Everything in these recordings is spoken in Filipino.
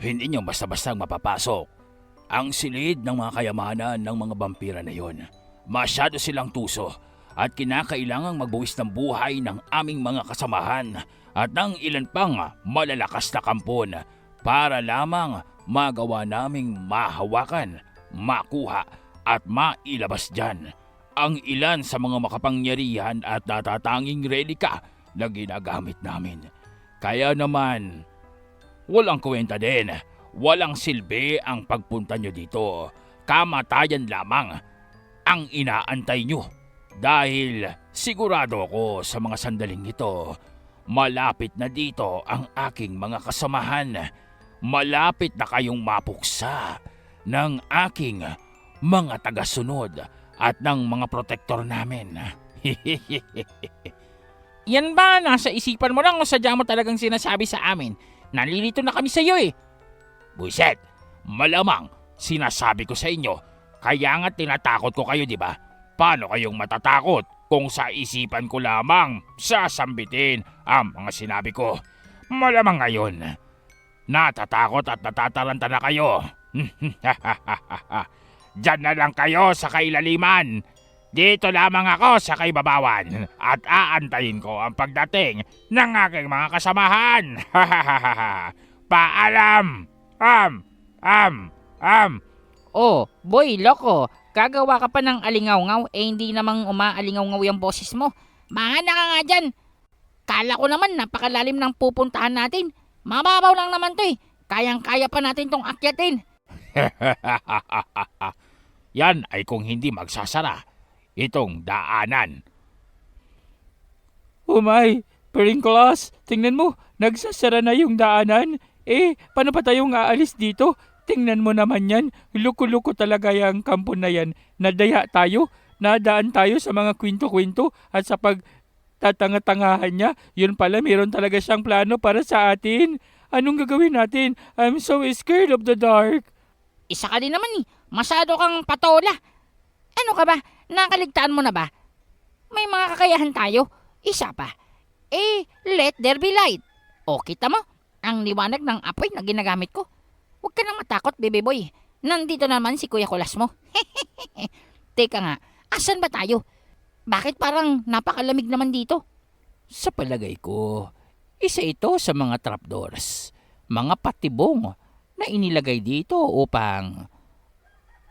Hindi nyo basta-bastang mapapasok. Ang silid ng mga kayamanan ng mga vampira na yon. Masyado silang tuso at kinakailangang magbuwis ng buhay ng aming mga kasamahan at ng ilan pang malalakas na kampon para lamang magawa naming mahawakan, makuha at mailabas dyan ang ilan sa mga makapangyarihan at natatanging relika na ginagamit namin. Kaya naman, walang kwenta din, walang silbi ang pagpunta nyo dito. Kamatayan lamang ang inaantay nyo. Dahil sigurado ako sa mga sandaling ito, malapit na dito ang aking mga kasamahan. Malapit na kayong mapuksa ng aking mga tagasunod at ng mga protektor namin. Yan ba nasa isipan mo lang o sadya mo talagang sinasabi sa amin? Nalilito na kami sa iyo eh. Buiset, malamang sinasabi ko sa inyo, kaya nga tinatakot ko kayo, di ba? Paano kayong matatakot kung sa isipan ko lamang sasambitin ang mga sinabi ko? Malamang ngayon, natatakot at natataranta na kayo. Diyan na lang kayo sa kailaliman. Dito lamang ako sa kaibabawan at aantayin ko ang pagdating ng aking mga kasamahan. Paalam! Oh, boy, loko. Gagawa ka pa ng alingaw-ngaw hindi namang umaalingaw-ngaw yung boses mo. Mahana ka nga dyan. Kala ko naman napakalalim ng pupuntahan natin. Mababaw lang naman to eh. Kayang-kaya pa natin tong akyatin. Yan ay kung hindi magsasara itong daanan. Umay, Peringkolas, tingnan mo, nagsasara na yung daanan. Paano pa tayong aalis dito? Tingnan mo naman yan, luko-luko talaga yung kampo na yan. Nadaya tayo, nadaan tayo sa mga kwento-kwento at sa pagtatanga-tangahan niya. Yun pala, meron talaga siyang plano para sa atin. Anong gagawin natin? I'm so scared of the dark. Isa ka din naman eh. Masyado kang patola. Ano ka ba? Nakaligtaan mo na ba? May mga kakayahan tayo. Isa pa. Let there be light. O kita mo, ang liwanag ng apoy na ginagamit ko. Huwag ka nang matakot, baby boy. Nandito naman si Kuya Kulas mo. Teka nga, asan ba tayo? Bakit parang napakalamig naman dito? Sa palagay ko, isa ito sa mga trapdoors, mga patibong na inilagay dito upang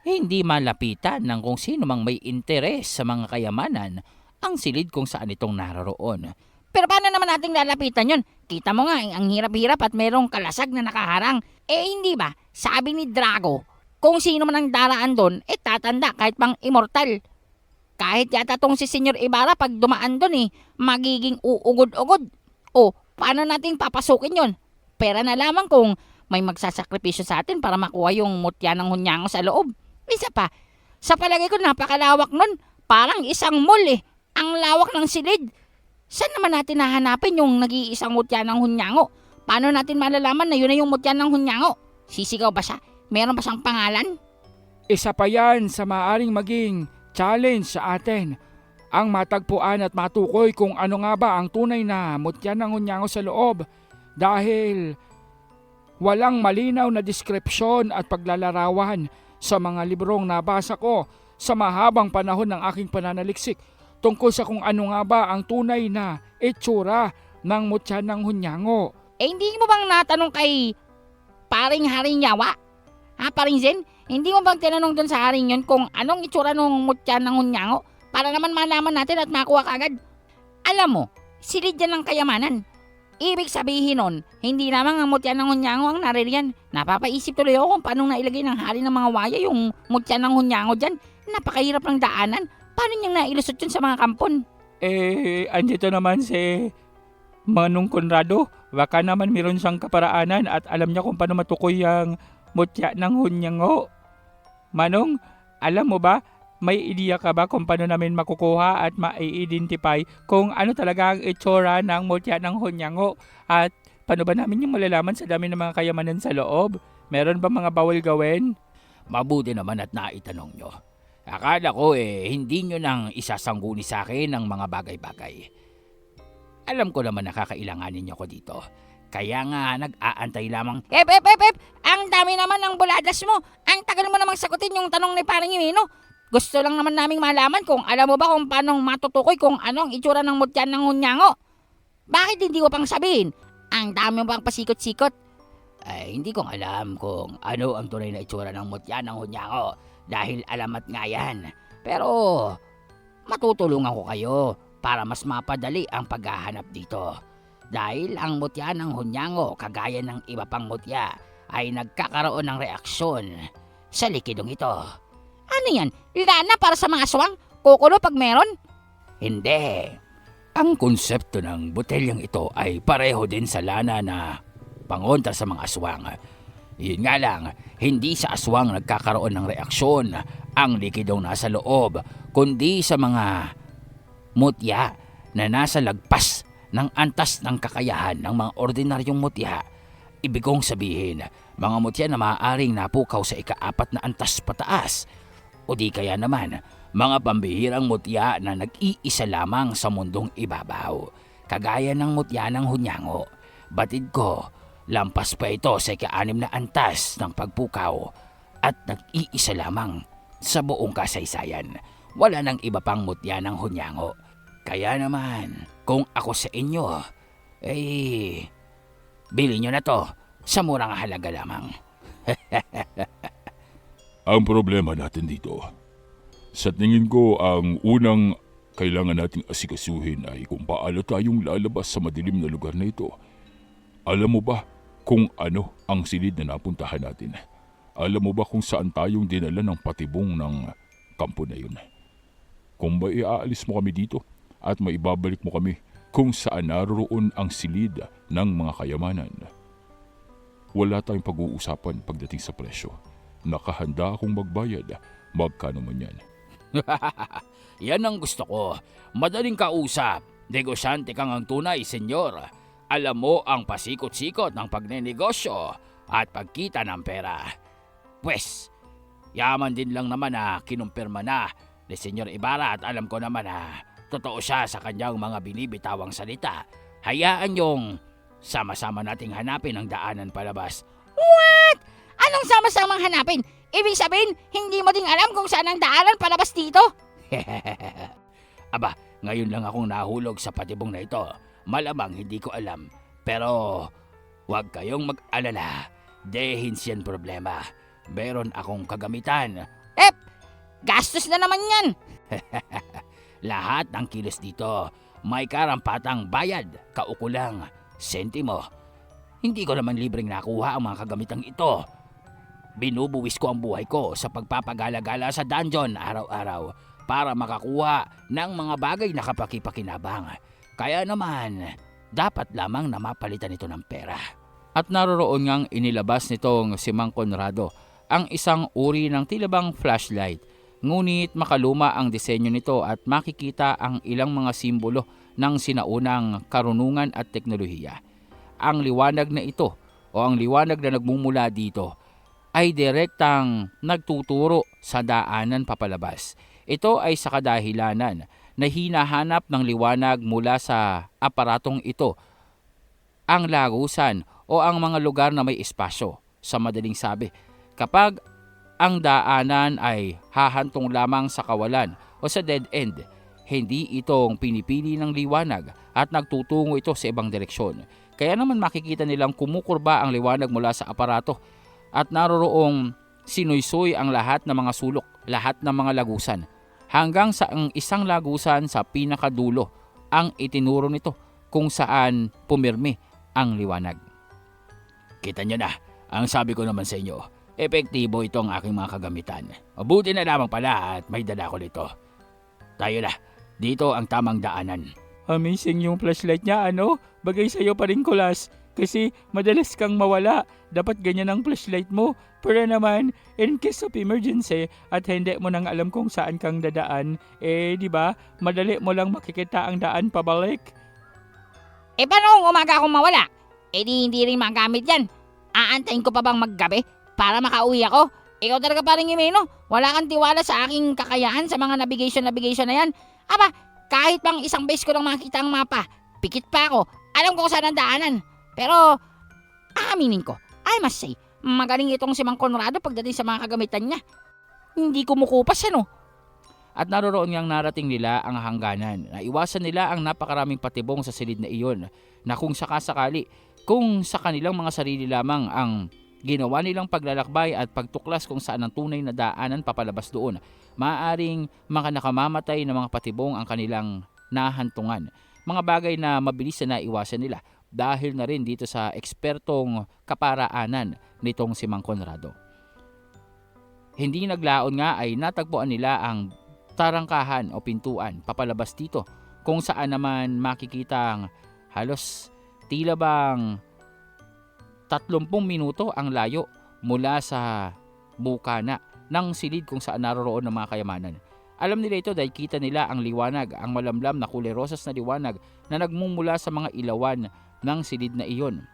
hindi malapitan ng kung sino mang may interes sa mga kayamanan ang silid kung saan itong naroroon. Pero paano naman nating lalapitan yun? Kita mo nga, ang hirap-hirap at merong kalasag na nakaharang. Hindi ba? Sabi ni Drago, kung sino man ang daraan doon, tatanda kahit pang immortal. Kahit yata tong si Senyor Ibarra pag dumaan doon magiging uugod-ugod. Paano nating papasukin yun? Pera na lamang kung may magsasakripisyo sa atin para makuha yung mutya ng hunyango sa loob. Isa pa, sa palagay ko napakalawak nun. Parang isang mall Ang lawak ng silid. Saan naman natin hahanapin yung nag-iisang mutya ng hunyango? Paano natin malalaman na yun na yung mutya ng hunyango? Sisigaw ba siya? Meron ba siyang pangalan? Isa pa yan sa maaaring maging challenge sa atin. Ang matagpuan at matukoy kung ano nga ba ang tunay na mutya ng hunyango sa loob. Dahil walang malinaw na deskripsyon at paglalarawan sa mga librong nabasa ko sa mahabang panahon ng aking pananaliksik tungkol sa kung ano nga ba ang tunay na itsura ng mutya ng hunyango. Hindi mo bang natanong kay paring Haring Yawa? Paring Zen? Hindi mo bang tinanong dun sa haring yun kung anong itsura ng mutya ng hunyango? Para naman malaman natin at makuha kagad. Alam mo, silid yan ng kayamanan. Ibig sabihin nun, hindi lamang ang mutya ng hunyango ang naririyan. Napapaisip tuloy ako kung paano nailagay ng hari ng mga waya yung mutya ng hunyango dyan. Napakahirap ng daanan. Paano niyang nailusot yun sa mga kampon? Andito naman si Manong Conrado. Baka naman meron siyang kaparaanan at alam niya kung paano matukoy ang mutya ng hunyango. Manong, alam mo ba, may ideya ka ba kung paano namin makukuha at ma-identify kung ano talaga ang itsura ng mutya ng hunyango? At paano ba namin yung malalaman sa dami ng mga kayamanan sa loob? Meron ba mga bawal gawin? Mabuti naman at naitanong nyo. Akala ko hindi nyo nang isasangguni sa akin ng mga bagay-bagay. Alam ko naman nakakailanganin nyo ko dito. Kaya nga nag-aantay lamang. Ang dami naman ng buladas mo. Ang tagal mo namang sagutin yung tanong ni Paring Imino. Gusto lang naman naming malaman kung alam mo ba kung paano matutukoy kung ano ang itsura ng mutyan ng hunyango. Bakit hindi mo pang sabihin? Ang dami mo pang pasikot-sikot. Ay, hindi ko alam kung ano ang tunay na itsura ng mutya ng hunyango dahil alamat nga yan. Pero matutulungan ko kayo para mas mapadali ang paghahanap dito. Dahil ang mutya ng hunyango, kagaya ng iba pang mutya, ay nagkakaroon ng reaksyon sa likidong ito. Ano yan? Lana para sa mga aswang? Kukulo pag meron? Hindi. Ang konsepto ng botelyang ito ay pareho din sa lana na pangontra sa mga aswang. Yun nga lang, hindi sa aswang nagkakaroon ng reaksyon ang likidong nasa loob, kundi sa mga mutya na nasa lagpas ng antas ng kakayahan ng mga ordinaryong mutya. Ibig kong sabihin, mga mutya na maaaring napukaw sa ika-4 na antas pataas. O di kaya naman, mga pambihirang mutya na nag-iisa lamang sa mundong ibabaw. Kagaya ng mutya ng hunyango. Batid ko, lampas pa ito sa ika-6 na antas ng pagpukaw at nag-iisa lamang sa buong kasaysayan. Wala nang iba pang mutya ng hunyango. Kaya naman, kung ako sa inyo, bili nyo na to sa murang halaga lamang. Ang problema natin dito, sa tingin ko ang unang kailangan nating asikasuhin ay kung paano tayong lalabas sa madilim na lugar na ito. Alam mo ba kung ano ang silid na napuntahan natin? Alam mo ba kung saan tayong dinala ng patibong ng kampo na yun? Kung ba iaalis mo kami dito at maibabalik mo kami kung saan naroroon ang silid ng mga kayamanan, wala tayong pag-uusapan pagdating sa presyo. Nakahanda akong magbayad, magkano man yan. Yan ang gusto ko. Madaling kausap. Negosyante kang ang tunay, senyor. Alam mo ang pasikot-sikot ng pagnenegosyo at pagkita ng pera. Pwes, yaman din lang naman na kinumpirma na ni Senyor Ibarra at alam ko naman na totoo siya sa kanyang mga binibitawang salita. Hayaan yung sama-sama nating hanapin ang daanan palabas. What? Anong sama-samang hanapin? Ibig sabihin, hindi mo din alam kung saan ang daanan palabas dito? Aba, ngayon lang akong nahulog sa patibong na ito. Malamang hindi ko alam. Pero huwag kayong mag-alala. Dehins yan problema. Meron akong kagamitan. Gastos na naman yan. Lahat ng kilos dito may karampatang bayad, kaukulang, sentimo. Hindi ko naman libreng nakuha ang mga kagamitang ito. Binubuwis ko ang buhay ko sa pagpapagala-gala sa dungeon araw-araw para makakuha ng mga bagay na kapaki-pakinabang. Kaya naman, dapat lamang na mapalitan ito ng pera. At naroroon ngang inilabas nitong si Mang Conrado ang isang uri ng tilabang flashlight. Ngunit makaluma ang disenyo nito at makikita ang ilang mga simbolo ng sinaunang karunungan at teknolohiya. Ang liwanag na ito o ang liwanag na nagmumula dito ay direktang nagtuturo sa daanan papalabas. Ito ay sa kadahilanan na hinahanap ng liwanag mula sa aparatong ito ang lagusan o ang mga lugar na may espasyo. Sa madaling sabi, kapag ang daanan ay hahantong lamang sa kawalan o sa dead end, hindi itong pinipili ng liwanag at nagtutungo ito sa ibang direksyon. Kaya naman makikita nilang kumukurba ang liwanag mula sa aparato at naroroong sinuysoy ang lahat ng mga sulok, lahat ng mga lagusan, hanggang sa ang isang lagusan sa pinakadulo ang itinuro nito kung saan pumirmi ang liwanag. Kita nyo na, ang sabi ko naman sa inyo, epektibo ito ang aking mga kagamitan. Mabuti na lamang pala at may dala ko nito. Tayo na, dito ang tamang daanan. Amazing yung flashlight niya, ano? Bagay sa'yo pa rin, Kulas. Kasi madalas kang mawala. Dapat ganyan ang flashlight mo. Pero naman, in case of emergency at hindi mo nang alam kung saan kang dadaan, di ba, madali mo lang makikita ang daan pabalik. Paano kung umaga akong mawala? Hindi rin magamit yan. Aantayin ko pa bang maggabi para makauwi ako? Ikaw talaga Paring Imino. Wala kang tiwala sa aking kakayahan sa mga navigation na yan. Aba, kahit bang isang beses ko lang makita ang mapa, pikit pa ako. Alam ko kung saan ang daanan. Pero, aaminin ko, I must say, magaling itong si Mang Conrado pagdating sa mga kagamitan niya. Hindi kumukupas ano. At naroroon ngang narating nila ang hangganan. Naiwasan nila ang napakaraming patibong sa silid na iyon na kung sakasakali, kung sa kanilang mga sarili lamang ang ginawa nilang paglalakbay at pagtuklas kung saan ang tunay na daanan papalabas doon, maaaring makanakamamatay na mga patibong ang kanilang nahantungan. Mga bagay na mabilis na naiwasan nila dahil na rin dito sa ekspertong kaparaanan nitong si Mang Conrado. Hindi naglaon nga ay natagpuan nila ang tarangkahan o pintuan papalabas dito kung saan naman makikitang halos tila bang 30 minuto ang layo mula sa bukana ng silid kung saan naroroon ng mga kayamanan. Alam nila ito dahil kita nila ang liwanag, ang malamlam na kulay rosas na liwanag na nagmumula sa mga ilawan ng silid na iyon.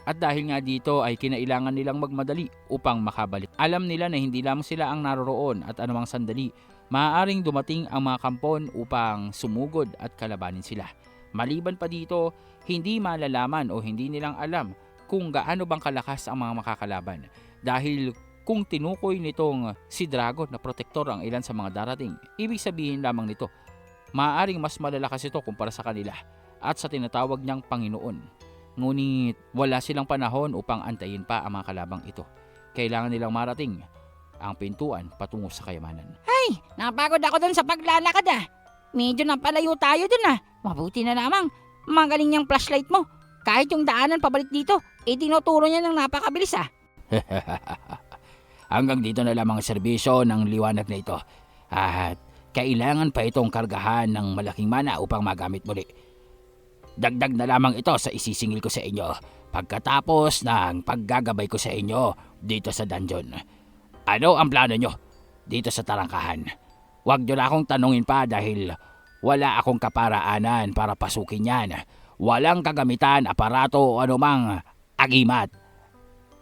At dahil nga dito ay kinailangan nilang magmadali upang makabalik. Alam nila na hindi lamang sila ang naroroon at anumang sandali, maaaring dumating ang mga kampon upang sumugod at kalabanin sila. Maliban pa dito, hindi malalaman o hindi nilang alam kung gaano bang kalakas ang mga makakalaban. Dahil kung tinukoy nitong si Drago na protektor ang ilan sa mga darating, ibig sabihin lamang nito, maaaring mas malalakas ito kumpara sa kanila at sa tinatawag niyang Panginoon. Ngunit wala silang panahon upang antayin pa ang mga kalabang ito. Kailangan nilang marating ang pintuan patungo sa kayamanan. Ay, napagod ako dun sa paglalakad ah. Medyo napalayo tayo dun ah. Mabuti na lamang, magaling niyang flashlight mo. Kahit yung daanan pabalik dito, tinuturo niya ng napakabilis ah. Hanggang dito na lamang ang serbisyo ng liwanag na ito. At kailangan pa itong kargahan ng malaking mana upang magamit muli. Dagdag na lamang ito sa isisingil ko sa inyo pagkatapos ng paggagabay ko sa inyo dito sa dungeon. Ano ang plano nyo dito sa tarangkahan? Huwag nyo na akong tanungin pa dahil wala akong kaparaanan para pasukin yan. Walang kagamitan, aparato o anumang agimat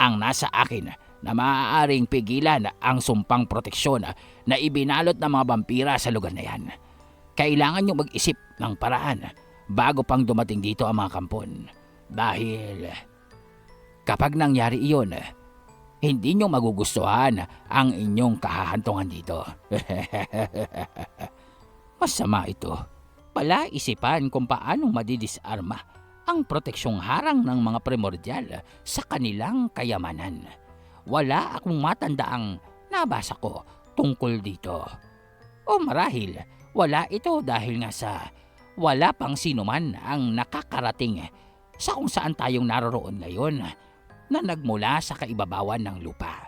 ang nasa akin na maaaring pigilan ang sumpang proteksyon na ibinalot ng mga vampira sa lugar na yan. Kailangan nyo mag-isip ng paraan bago pang dumating dito ang mga kampon. Dahil kapag nangyari iyon, hindi nyo magugustuhan ang inyong kahahantungan dito. Masama ito. Pala isipan kung paanong madidisarma ang proteksyong harang ng mga primordial sa kanilang kayamanan. Wala akong matandaang nabasa ko tungkol dito. O marahil, wala ito dahil nga sa wala pang sino man ang nakakarating sa kung saan tayong naroroon ngayon na nagmula sa kaibabawan ng lupa.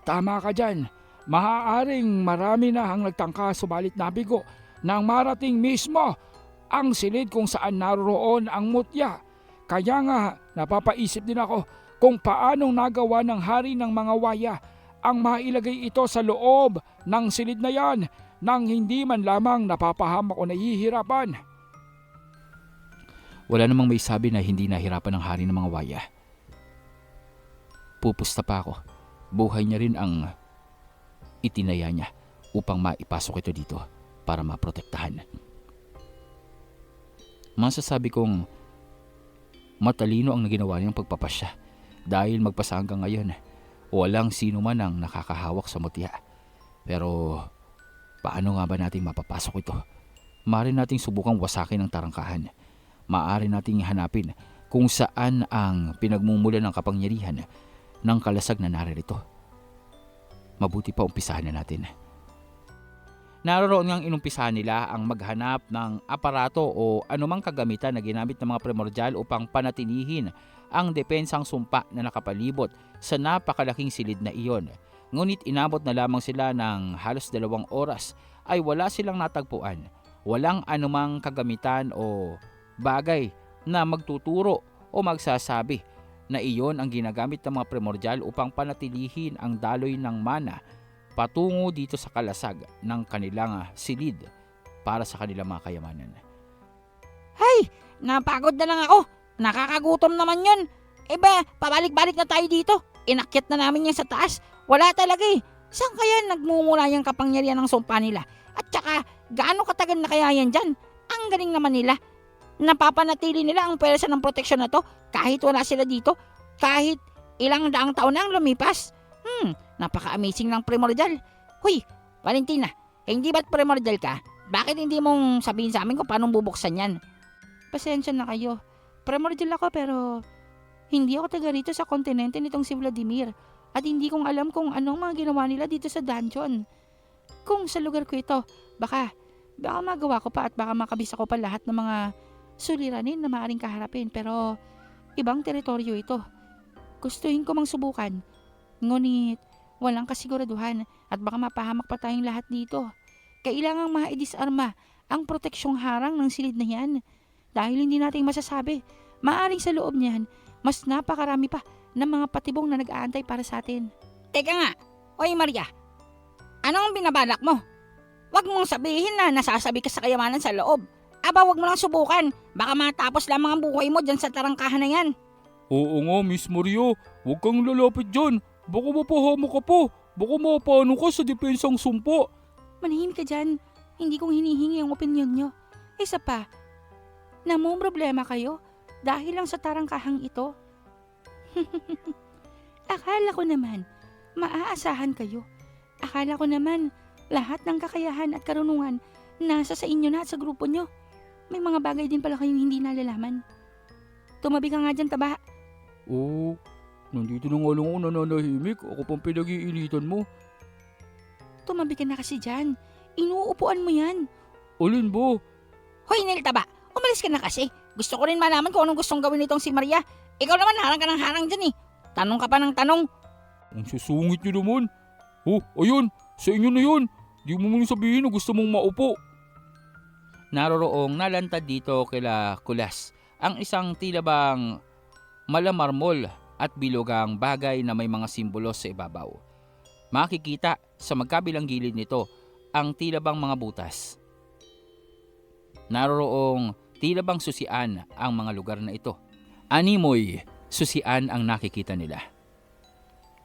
Tama ka dyan. Maaaring marami na ang nagtangka subalit nabigo nang marating mismo ang silid kung saan naroroon ang mutya. Kaya nga napapaisip din ako kung paanong nagawa ng hari ng mga waya ang mailagay ito sa loob ng silid na yan nang hindi man lamang napapahamak o nahihirapan. Wala namang may sabi na hindi nahirapan ng hari ng mga waya. Pupusta pa ako. Buhay niya rin ang itinaya niya upang maipasok ito dito para maprotektahan. Masasabi kong matalino ang naginawa niyang pagpapasya dahil magpasa hanggang ngayon walang sino man ang nakakahawak sa mutya. Pero paano nga ba natin mapapasok ito? Maaari nating subukang wasakin ang tarangkahan. Maaari nating hanapin kung saan ang pinagmumulan ng kapangyarihan ng kalasag na naririto. Mabuti pa umpisahan na natin. Naroroon ngang inumpisahan nila ang maghanap ng aparato o anumang kagamitan na ginamit ng mga primordial upang panatilihin ang depensang sumpa na nakapalibot sa napakalaking silid na iyon. Ngunit inabot na lamang sila ng halos 2 oras ay wala silang natagpuan. Walang anumang kagamitan o bagay na magtuturo o magsasabi na iyon ang ginagamit ng mga primordial upang panatilihin ang daloy ng mana patungo dito sa kalasag ng kanilang silid para sa kanilang mga kayamanan. Hay, napagod na lang ako. Nakakagutom naman yun. Pabalik-balik na tayo dito. Inakyat na namin yan sa taas. Wala talaga eh. Saan kaya nagmumula yung kapangyarihan ng sumpa nila? At saka, gaano katagal na kaya yan dyan? Ang galing naman nila. napapanatili nila ang pwersa ng proteksyon na to kahit wala sila dito, kahit ilang daang taon na ang lumipas. Napaka-amazing ng Primordial. Huy, Valentina, hindi ba't Primordial ka? Bakit hindi mong sabihin sa amin kung paano bubuksan yan? Pasensya na kayo. Primordial ako pero hindi ako taga rito sa kontinente nitong si Vladimir at hindi kong alam kung anong mga ginawa nila dito sa dungeon. Kung sa lugar ko ito, baka magawa ko pa at baka makabisa ko pa lahat ng mga suliranin na maaaring kaharapin, pero ibang teritoryo ito. Gustuhin ko mang subukan, ngunit walang kasiguraduhan at baka mapahamak pa tayong lahat dito. Kailangang maidisarma ang proteksyong harang ng silid na yan dahil hindi natin masasabi, maaaring sa loob niyan mas napakarami pa ng mga patibong na nag-aantay para sa atin. Teka nga, oy Maria, anong binabalak mo? Huwag mong sabihin na nasasabi ka sa kayamanan sa loob. Aba, huwag mo lang subukan. Baka matapos lamang ang buhay mo dyan sa tarangkahan na yan. Oo nga, Miss Maria. Huwag kang lalapit dyan. Baka mapahamak ka po. Baka mapano ka sa depensang sumpa. Manahimik ka dyan. Hindi kong hinihingi ang opinyon nyo. Isa pa, namumroblema kayo dahil lang sa tarangkahang ito. Akala ko naman, maaasahan kayo. Akala ko naman, lahat ng kakayahan at karunungan nasa sa inyo na at sa grupo nyo. May mga bagay din pala kayong hindi nalalaman. Tumabi ka nga dyan, taba. Oo, nandito na nga lang ako nananahimik. Ako pang pinag-iinitan mo. Tumabi ka na kasi dyan. Inuupuan mo yan. Alin ba? Hoy, Nel, taba. Umalis ka na kasi. Gusto ko rin malaman kung anong gustong gawin nitong si Maria. Ikaw naman, harang ka ng harang dyan eh. Tanong ka pa ng tanong. Ang susungit niyo naman. Oh, ayun. Sa inyo na yun. Di mo mong sabihin na gusto mong maupo. Naroroong nalantad dito kila Kulas ang isang tila bang malamarmol at bilugang bagay na may mga simbolo sa ibabaw. Makikita sa magkabilang gilid nito ang tila bang mga butas. Naroroong tila bang susian ang mga lugar na ito. Animoy susian ang nakikita nila.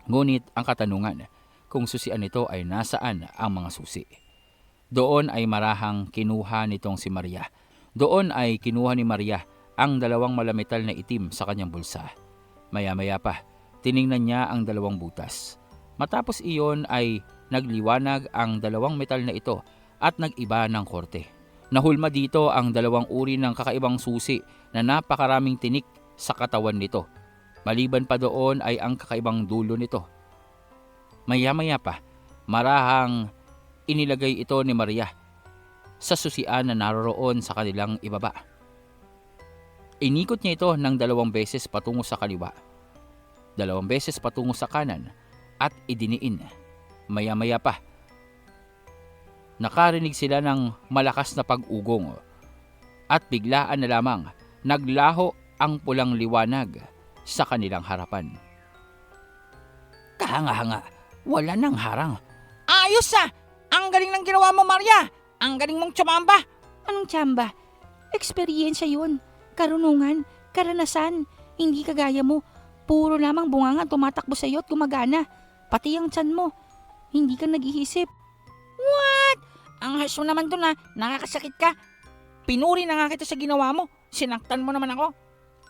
Ngunit ang katanungan, kung susian ito ay nasaan ang mga susi? Doon ay marahang kinuha nitong si Maria. Doon ay kinuha ni Maria ang dalawang malamital na itim sa kanyang bulsa. Maya-maya pa, tiningnan niya ang dalawang butas. Matapos iyon ay nagliwanag ang dalawang metal na ito at nag-iba ng korte. Nahulma dito ang dalawang uri ng kakaibang susi na napakaraming tinik sa katawan nito. Maliban pa doon ay ang kakaibang dulo nito. Maya-maya pa, marahang inilagay ito ni Maria sa susian na naroroon sa kanilang ibaba. Inikot niya ito ng 2 beses patungo sa kaliwa, 2 beses patungo sa kanan at idiniin. Maya-maya pa, nakarinig sila ng malakas na pag-ugong at biglaan na lamang naglaho ang pulang liwanag sa kanilang harapan. Kahanga-hanga, wala nang harang. Ayos ah! Ang galing ng ginawa mo, Maria! Ang galing mong tsumamba! Anong tsamba? Eksperyensya yun. Karunungan, karanasan. Hindi kagaya mo. Puro lamang bunganga tumatakbo sa iyo at gumagana. Pati ang tiyan mo. Hindi ka nag-iisip. What? Ang harsh mo naman dun nakakasakit ka. Pinuri na nga kita sa ginawa mo. Sinaktan mo naman ako.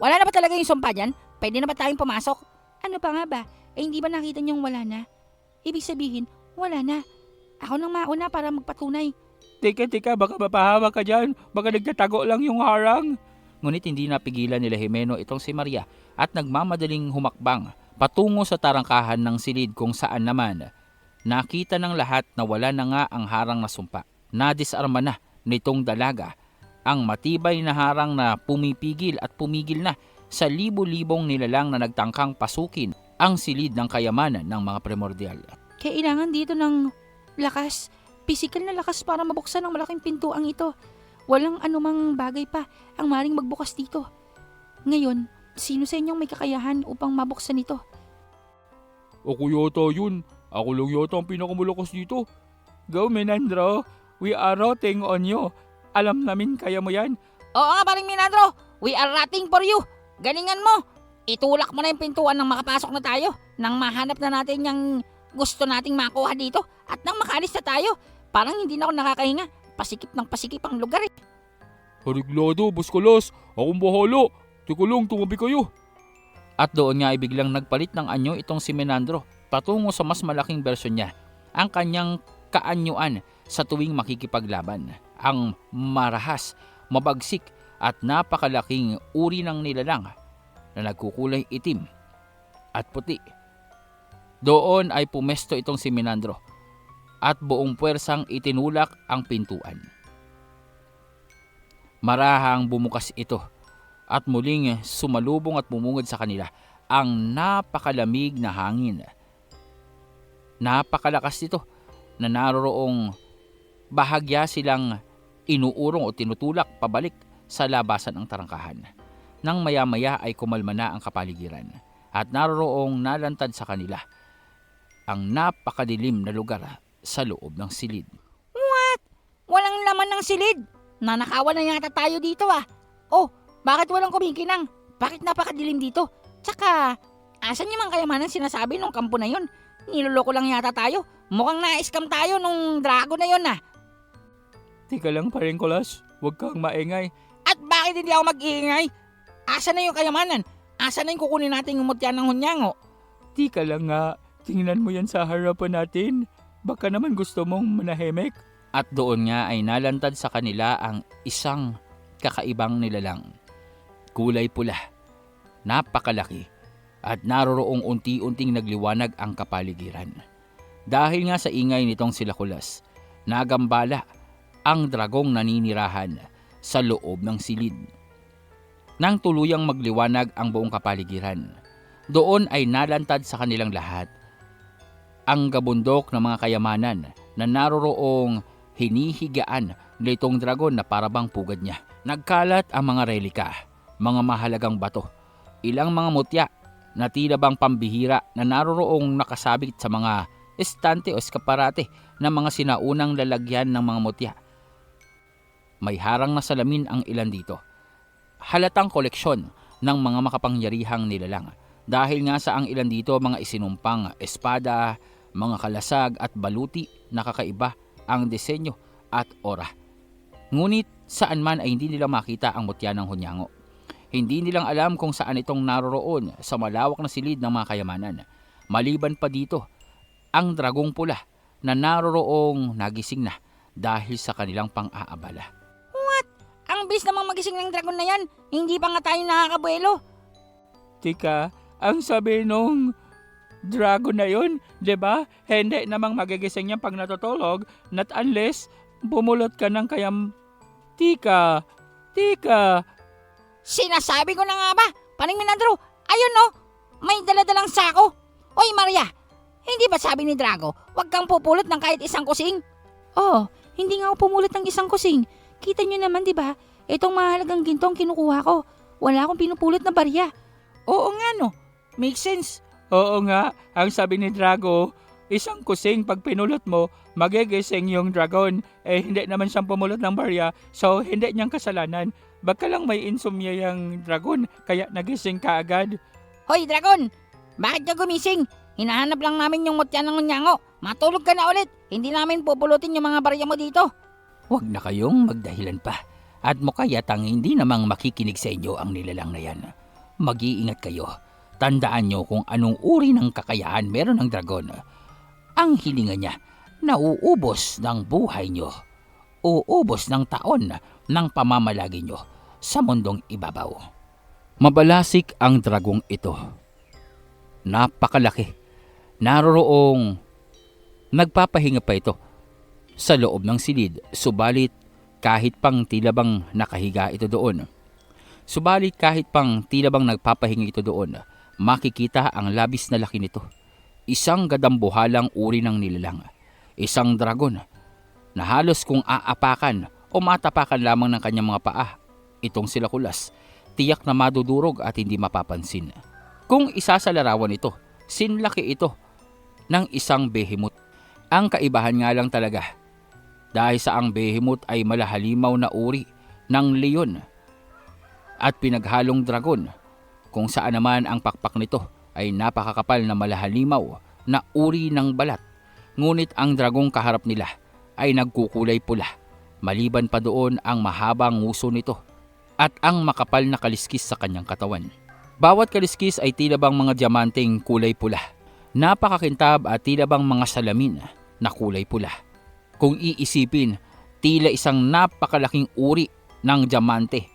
Wala na ba talaga yung sumpa dyan? Pwede na ba tayong pumasok? Ano pa nga ba? Hindi ba nakita niyong wala na? Ibig sabihin, wala na. Ako nang mauna para magpatunay. Teka, baka mapahawa ka dyan. Baka nagtatago lang yung harang. Ngunit hindi napigilan nila Jimeno itong si Maria at nagmamadaling humakbang patungo sa tarangkahan ng silid kung saan naman nakita ng lahat na wala na nga ang harang na sumpa. Nadisarma na nitong dalaga ang matibay na harang na pumipigil at pumigil na sa libo-libong nilalang na nagtangkang pasukin ang silid ng kayamanan ng mga primordial. Kailangan dito ng lakas, pisikal na lakas para mabuksan ang malaking pintuang ito. Walang anumang bagay pa ang maring magbukas dito. Ngayon, sino sa inyong may kakayahan upang mabuksan ito? Ako yata yun. Ako lang yata ang pinakamalakas dito. Go, Menandro. We are rooting on you. Alam namin kaya mo yan. Oo nga, paring Minandro. We are rooting for you. Galingan mo. Itulak mo na yung pintuan nang makapasok na tayo. Nang mahanap na natin yung gusto nating makuha dito. At nang makaalis na tayo. Parang hindi na ako nakakahinga. Pasikip ng pasikip ang lugar eh. Hariglado, Buskalas, akong bahala. Teka lang, tumabi kayo. At doon nga ay biglang nagpalit ng anyo itong si Menandro patungo sa mas malaking bersyon niya, ang kanyang kaanyuan sa tuwing makikipaglaban. Ang marahas, mabagsik at napakalaking uri ng nilalang na nagkukulay itim at puti. Doon ay pumesto itong si Menandro at buong puwersang itinulak ang pintuan. Marahang bumukas ito at muling sumalubong at bumungad sa kanila ang napakalamig na hangin. Napakalakas nito na naroroong bahagya silang inuurong o tinutulak pabalik sa labasan ng tarangkahan. Nang maya-maya ay kumalma na ang kapaligiran at naroroong nalantad sa kanila ang napakadilim na lugar sa loob ng silid. Walang laman ng silid. Nanakawan na yata tayo dito ah. Oh, bakit walang kumikinang? Bakit napakadilim dito? Tsaka, asan yung mga kayamanan sinasabi nung kampo na yun? Niloloko lang yata tayo. Mukhang na-scam tayo nung drago na yun ah. Teka lang, Parengkolas, huwag kang maingay. At bakit hindi ako mag-iingay? Asan na yung kayamanan? Asan na yung kukunin natin yung mutya ng hunyango? Teka lang nga, tingnan mo yan sa harapan natin. Baka naman gusto mong manahimik. At doon nga ay nalantad sa kanila ang isang kakaibang nilalang. Kulay pula, napakalaki, at naroroong unti-unting nagliwanag ang kapaligiran. Dahil nga sa ingay nitong sila Kulas, nagambala ang dragong naninirahan sa loob ng silid. Nang tuluyang magliwanag ang buong kapaligiran, doon ay nalantad sa kanilang lahat ang gabundok ng mga kayamanan na naroroong hinihigaan nitong dragon na parabang pugad niya. Nagkalat ang mga relika, mga mahalagang bato, ilang mga mutya na tila bang pambihira na naroroong nakasabit sa mga estante o eskaparate ng mga sinaunang lalagyan ng mga mutya. May harang na salamin ang ilan dito. Halatang koleksyon ng mga makapangyarihang nilalang dahil nga sa ang ilan dito mga isinumpang espada, mga kalasag at baluti na kakaiba ang disenyo at ora. Ngunit saan man ay hindi nila makita ang mutya ng hunyango. Hindi nilang alam kung saan itong naroroon sa malawak na silid ng mga kayamanan. Maliban pa dito, ang dragong pula na naroroong nagising na dahil sa kanilang pang-aabala. Ang bilis namang magising ng dragon na yan. Hindi pa nga tayo nakakabuelo. Tika, ang sabi nung dragon na yun, di ba? Hindi namang magigising niya pag natutulog, not unless bumulot ka ng kayam... Tika! Sinasabi ko na nga ba? Paning Menandro, ayun no, may daladalang sako. Oy Maria, hindi ba sabi ni Drago, huwag kang pupulot ng kahit isang kusing? Oh, hindi nga ako pumulot ng isang kusing. Kita nyo naman di ba? Itong mahalagang gintong kinukuha ko. Wala akong pinupulot na barya. Oo nga no, makes sense. Oo nga, ang sabi ni Drago, isang kusing pag pinulot mo, magigising yung dragon. Eh hindi naman siyang pumulot ng barya, so hindi niyang kasalanan. Baka lang may insomnia yung dragon, kaya nagising ka agad. Hoy Dragon, bakit ka gumising? Hinahanap lang namin yung mutya ng hunyango. Matulog ka na ulit. Hindi namin pupulutin yung mga barya mo dito. Huwag na kayong magdahilan pa. At mukha yatang hindi namang makikinig sa inyo ang nilalang na yan. Mag-iingat kayo. Tandaan nyo kung anong uri ng kakayahan meron ng dragon. Ang hilingan niya, nauubos ng buhay nyo. Uubos ng taon ng pamamalagi nyo sa mundong ibabaw. Mabalasik ang dragong ito. Napakalaki. Naroroong nagpapahinga pa ito sa loob ng silid, subalit kahit pang tila bang nakahiga ito doon. Subalit kahit pang tila bang nagpapahinga ito doon, makikita ang labis na laki nito. Isang gadambuhalang uri ng nilalang. Isang dragon na halos kung aapakan o matapakan lamang ng kanyang mga paa, itong sila Kulas, tiyak na madudurog at hindi mapapansin. Kung isasalarawan ito, sinlaki ito ng isang behemoth. Ang kaibahan nga lang talaga, dahil sa ang behemoth ay malahalimaw na uri ng leon at pinaghalong dragon, kung saan naman ang pakpak nito ay napakakapal na malahalimaw na uri ng balat. Ngunit ang dragong kaharap nila ay nagkukulay pula, Maliban pa doon ang mahabang nguso nito at ang makapal na kaliskis sa kanyang katawan. Bawat kaliskis ay tila bang mga diamanteng kulay pula. Napakakintab at tila bang mga salamin na kulay pula. Kung iisipin, tila isang napakalaking uri ng diamante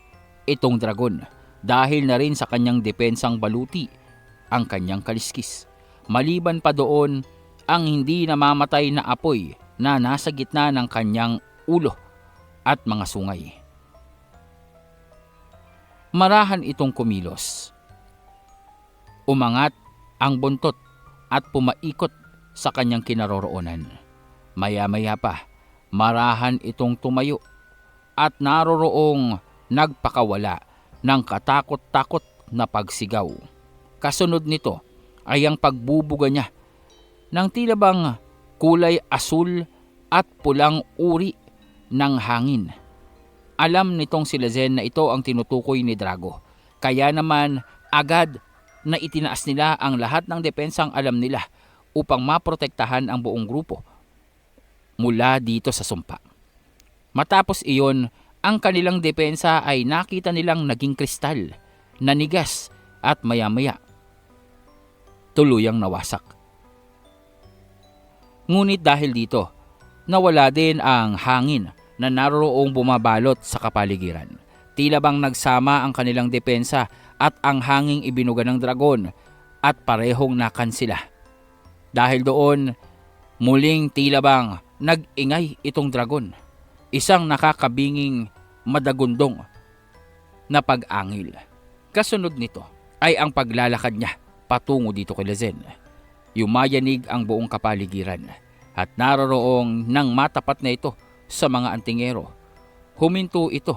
itong dragon dahil na rin sa kanyang depensang baluti ang kanyang kaliskis. Maliban pa doon ang hindi namamatay na apoy na nasa gitna ng kanyang ulo at mga sungay. Marahan itong kumilos. Umangat ang buntot at pumaikot sa kanyang kinaroroonan. Maya-maya pa, marahan itong tumayo at naroroong nagpakawala ng katakot-takot na pagsigaw. Kasunod nito ay ang pagbubuga niya ng tila bang kulay asul at pulang uri ng hangin. Alam nitong si Lezen na ito ang tinutukoy ni Drago. Kaya naman agad na itinaas nila ang lahat ng depensang alam nila upang maprotektahan ang buong grupo mula dito sa sumpa. Matapos iyon, ang kanilang depensa ay nakita nilang naging kristal, nanigas at maya-maya tuluyang nawasak. Ngunit dahil dito, nawala din ang hangin na naroroong bumabalot sa kapaligiran. Tila bang nagsama ang kanilang depensa at ang hanging ibinuga ng dragon at parehong nakansila. Dahil doon, muling tila bang nag-ingay itong dragon. Isang nakakabinging madagundong na pag-angil. Kasunod nito ay ang paglalakad niya patungo dito kay Lezen. Yumayanig ang buong kapaligiran at naroroong nang matapat na ito sa mga antingero. Huminto ito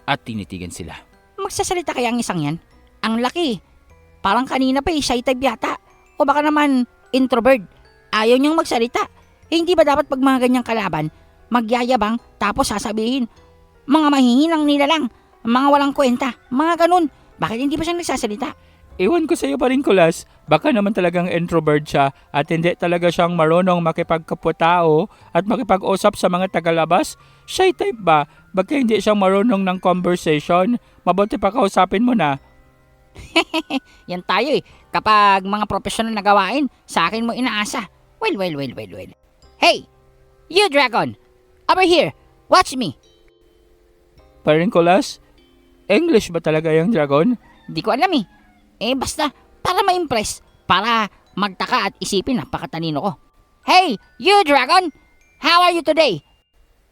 at tinitigan sila. Magsasalita kaya ang isang yan? Ang laki. Parang kanina pa shy type yata. O baka naman introvert. Ayaw niyang magsalita. Hindi ba dapat pag mga ganyang kalaban, magyayabang tapos sasabihin, mga mahihinang nila lang, mga walang kwenta, mga ganun. Bakit hindi pa siya nagsasalita? Iwan ko sa iyo pa rin, Kulas. Baka naman talagang introvert siya at hindi talaga siyang marunong makipagkapwa-tao at makipag-usap sa mga tagalabas. Shy type ba? Baka hindi siyang marunong ng conversation. Mabuti pa kausapin mo na. Yan tayo Kapag mga professional na gawain, sa akin mo inaasa. Well. Hey, you dragon! Over here! Watch me! Paring Kulas, English ba talaga yung dragon? Di ko alam basta, para ma-impress. Para magtaka at isipin napakatalino ko. Hey, you dragon! How are you today?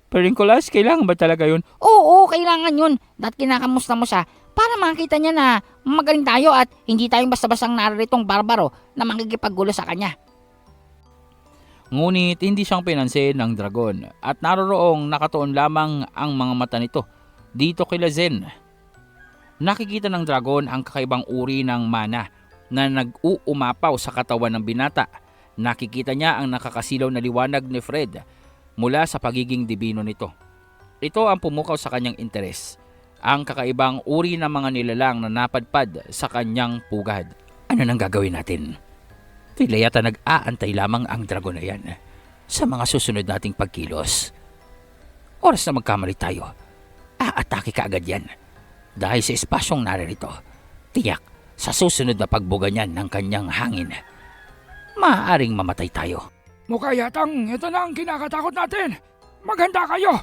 Paring Kulas, kailangan ba talaga yun? Oo, kailangan yun. Dapat kinakamusta mo siya para makita niya na magaling tayo at hindi tayong basta-bastang narirитong barbaro na makikipaggulo sa kanya. Ngunit hindi siyang pinansin ng dragon at naroroong nakatuon lamang ang mga mata nito dito kay Lezen. Nakikita ng dragon ang kakaibang uri ng mana na nag-uumapaw sa katawan ng binata. Nakikita niya ang nakakasilaw na liwanag ni Fred mula sa pagiging dibino nito. Ito ang pumukaw sa kanyang interes, ang kakaibang uri ng mga nilalang na napadpad sa kanyang pugad. Ano nang gagawin natin? Tila yata nag-aantay lamang ang dragon na yan sa mga susunod nating pagkilos. Oras na magkamali tayo, aatake ka agad yan. Dahil sa espasyong naririto, tiyak sa susunod na pagbuga niyan ng kanyang hangin, maaaring mamatay tayo. Mukha yatang ito na ang kinakatakot natin. Maghanda kayo.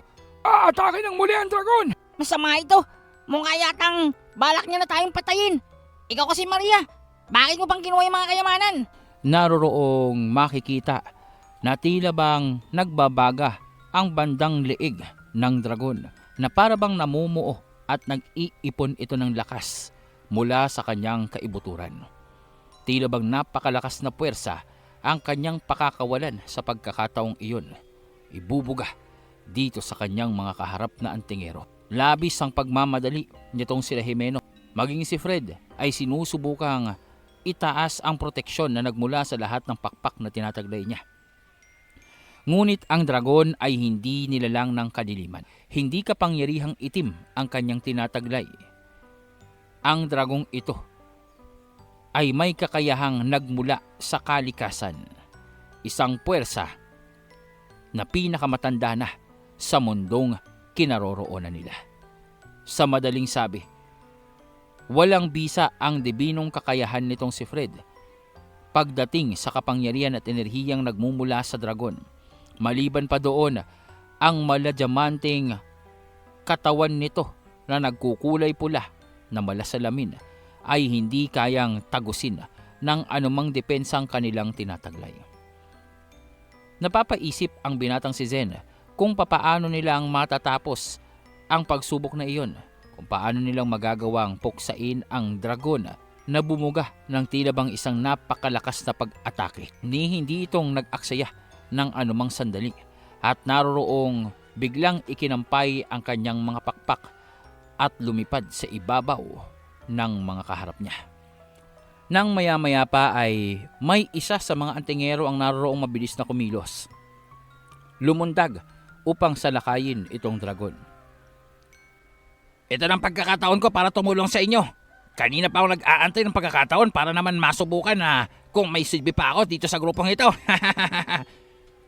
Aatake ng muli ang dragon. Masama ito. Mukha yatang balak niya na tayong patayin. Ikaw kasi Maria, bakit mo pang kinuha yung mga kayamanan? Naroroong makikita na tila bang nagbabaga ang bandang leeg ng dragon na para bang namumuo at nag-iipon ito ng lakas mula sa kanyang kaibuturan. Tila bang napakalakas na puwersa ang kanyang pakakawalan sa pagkakataong iyon. Ibubuga dito sa kanyang mga kaharap na antingero. Labis ang pagmamadali nitong sila Jimeno. Maging si Fred ay sinusubukang itaas ang proteksyon na nagmula sa lahat ng pakpak na tinataglay niya. Ngunit ang dragon ay hindi nilalang ng kadiliman. Hindi kapangyarihang itim ang kanyang tinataglay. Ang dragong ito ay may kakayahang nagmula sa kalikasan. Isang puwersa na pinakamatanda na sa mundong kinaroroonan nila. Sa madaling sabi, walang bisa ang dibinong kakayahan nitong si Fred pagdating sa kapangyarihan at enerhiyang nagmumula sa dragon. Maliban pa doon, ang maladiamanteng katawan nito na nagkukulay pula na malasalamin ay hindi kayang tagusin ng anumang depensang kanilang tinataglay. Napapaisip ang binatang si Zen kung papaano nilang matatapos ang pagsubok na iyon, kung paano nilang magagawang puksain ang dragon na bumuga ng tila bang isang napakalakas na pag-atake. Hindi itong nag-aksaya ng anumang sandali at naroroong biglang ikinampay ang kanyang mga pakpak at lumipad sa ibabaw ng mga kaharap niya. Nang maya-maya pa ay may isa sa mga antingero ang naroroong mabilis na kumilos. Lumundag upang salakayin itong dragon. Ito ng pagkakataon ko para tumulong sa inyo. Kanina pa ako nag-aantay ng pagkakataon para naman masubukan na kung may silbi pa ako dito sa grupong ito.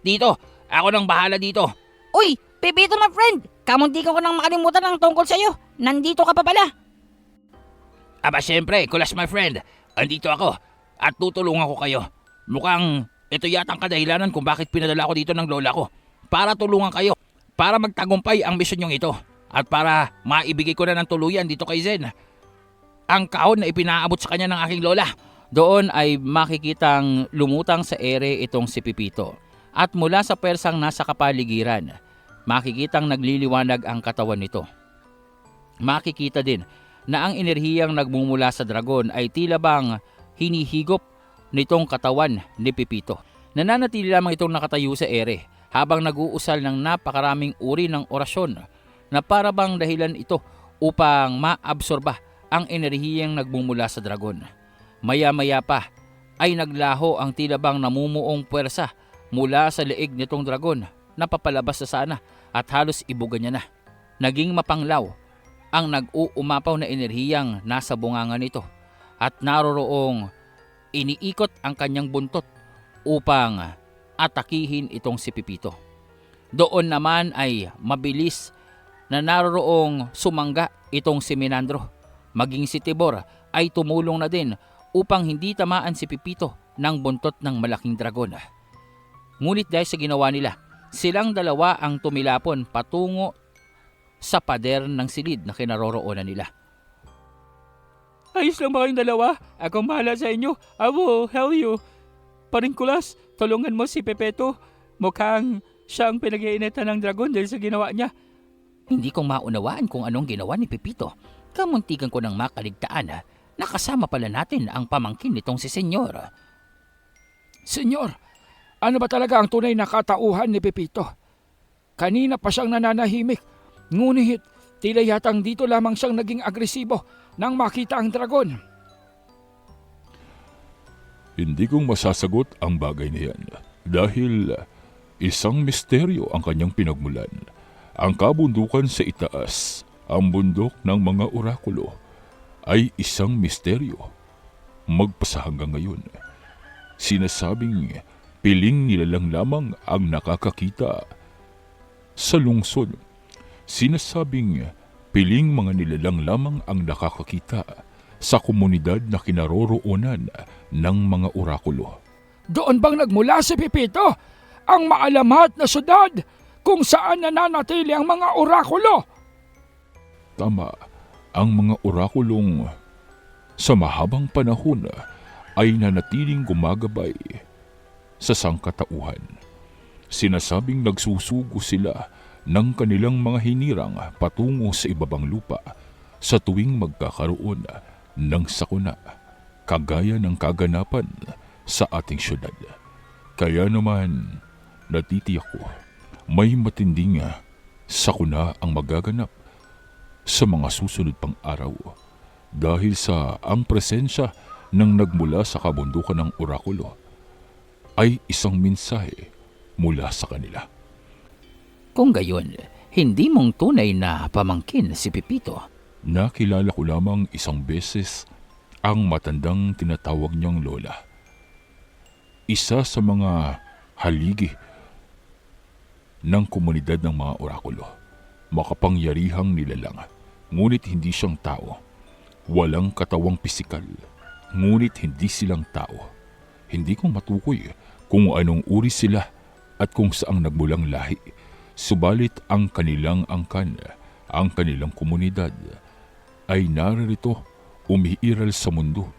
Dito, ako nang bahala dito. Uy, Pepito my friend! Kamuntikan ko nang makalimutan ang tungkol sa'yo. Nandito ka pa pala. Aba syempre, Kulas my friend. Andito ako at tutulungan ko kayo. Mukhang ito yata ang kadahilanan kung bakit pinadala ako dito ng lola ko. Para tulungan kayo. Para magtagumpay ang misyon yung ito. At para maibigay ko na ng tuluyan dito kay Zen ang kahon na ipinaabot sa kanya ng aking lola. Doon ay makikitang lumutang sa ere itong si Pepito. At mula sa persang nasa kapaligiran, makikitang nagliliwanag ang katawan nito. Makikita din na ang enerhiyang nagmumula sa dragon ay tila bang hinihigop nitong katawan ni Pepito. Nananatili lamang itong nakatayo sa ere habang nag-uusal ng napakaraming uri ng orasyon na para bang dahilan ito upang maabsorba ang enerhiyang nagmumula sa dragon. Maya-maya pa ay naglaho ang tila bang namumuong puwersa mula sa leeg nitong dragon na papalabas na sana at halos ibuga niya na. Naging mapanglaw ang nag-uumapaw na enerhiyang nasa bunganga nito at naroroong iniikot ang kanyang buntot upang atakihin itong si Pepito. Doon naman ay mabilis na naroroong sumangga itong si Menandro. Maging si Tibor ay tumulong na din upang hindi tamaan si Pepito ng buntot ng malaking dragon. Ngunit dahil sa ginawa nila, silang dalawa ang tumilapon patungo sa pader ng silid na kinaroroonan nila. Ayos lang ba kayong dalawa? Akong bahala sa inyo. I will help you. Paringkulas, tulungan mo si Pepeto. Mukhang siya ang pinag-iinitan ng dragon dahil sa ginawa niya. Hindi ko maunawaan kung anong ginawa ni Pepito. Kamuntikan ko ng makaligtaan. Nakasama pala natin ang pamangkin nitong si Senyor. Senyor, ano ba talaga ang tunay na katauhan ni Pepito? Kanina pa siyang nananahimik. Ngunit tila yatang dito lamang siyang naging agresibo nang makita ang dragon. Hindi kong masasagot ang bagay na yan dahil isang misteryo ang kanyang pinagmulan. Ang kabundukan sa itaas, ang bundok ng mga orakulo, ay isang misteryo. Magpasa hanggang ngayon, sinasabing piling nilalang lamang ang nakakakita. Sa lungsod, sinasabing piling mga nilalang lamang ang nakakakita sa komunidad na kinaroroonan ng mga orakulo. Doon bang nagmula si Pepito, ang maalamat na syudad kung saan nananatili ang mga orakulo? Tama, ang mga orakulong sa mahabang panahon ay nanatiling gumagabay sa sangkatauhan. Sinasabing nagsusugo sila ng kanilang mga hinirang patungo sa ibabang lupa sa tuwing magkakaroon ng sakuna, kagaya ng kaganapan sa ating syudad. Kaya naman, natitiyak ko, may matinding sakuna ang magaganap sa mga susunod pang araw dahil sa ang presensya ng nagmula sa kabundukan ng orakulo ay isang mensahe mula sa kanila. Kung gayon, hindi mong tunay na pamangkin si Pepito. Nakilala ko lamang isang beses ang matandang tinatawag niyang lola. Isa sa mga haligi ng komunidad ng mga orakulo. Makapangyarihang nilalang, ngunit hindi siyang tao. Walang katawang pisikal, ngunit hindi silang tao. Hindi ko matukoy kung anong uri sila at kung saang nagmulang lahi. Subalit ang kanilang angkan, ang kanilang komunidad, ay naririto umiiral sa mundo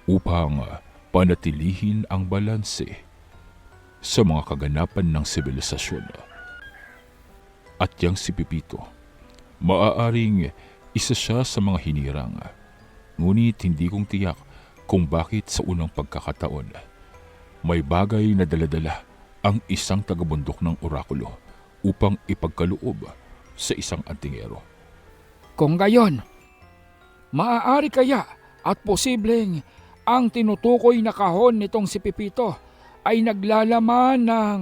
upang panatilihin ang balanse sa mga kaganapan ng sibilisasyon. At yang si Pepito, maaaring isa siya sa mga hinirang, ngunit hindi kong tiyak kung bakit sa unang pagkakataon may bagay na daladala ang isang tagabundok ng orakulo upang ipagkaloob sa isang antingero. Kung gayon, maaari kaya at posibleng ang tinutukoy na kahon nitong si Pepito ay naglalaman ng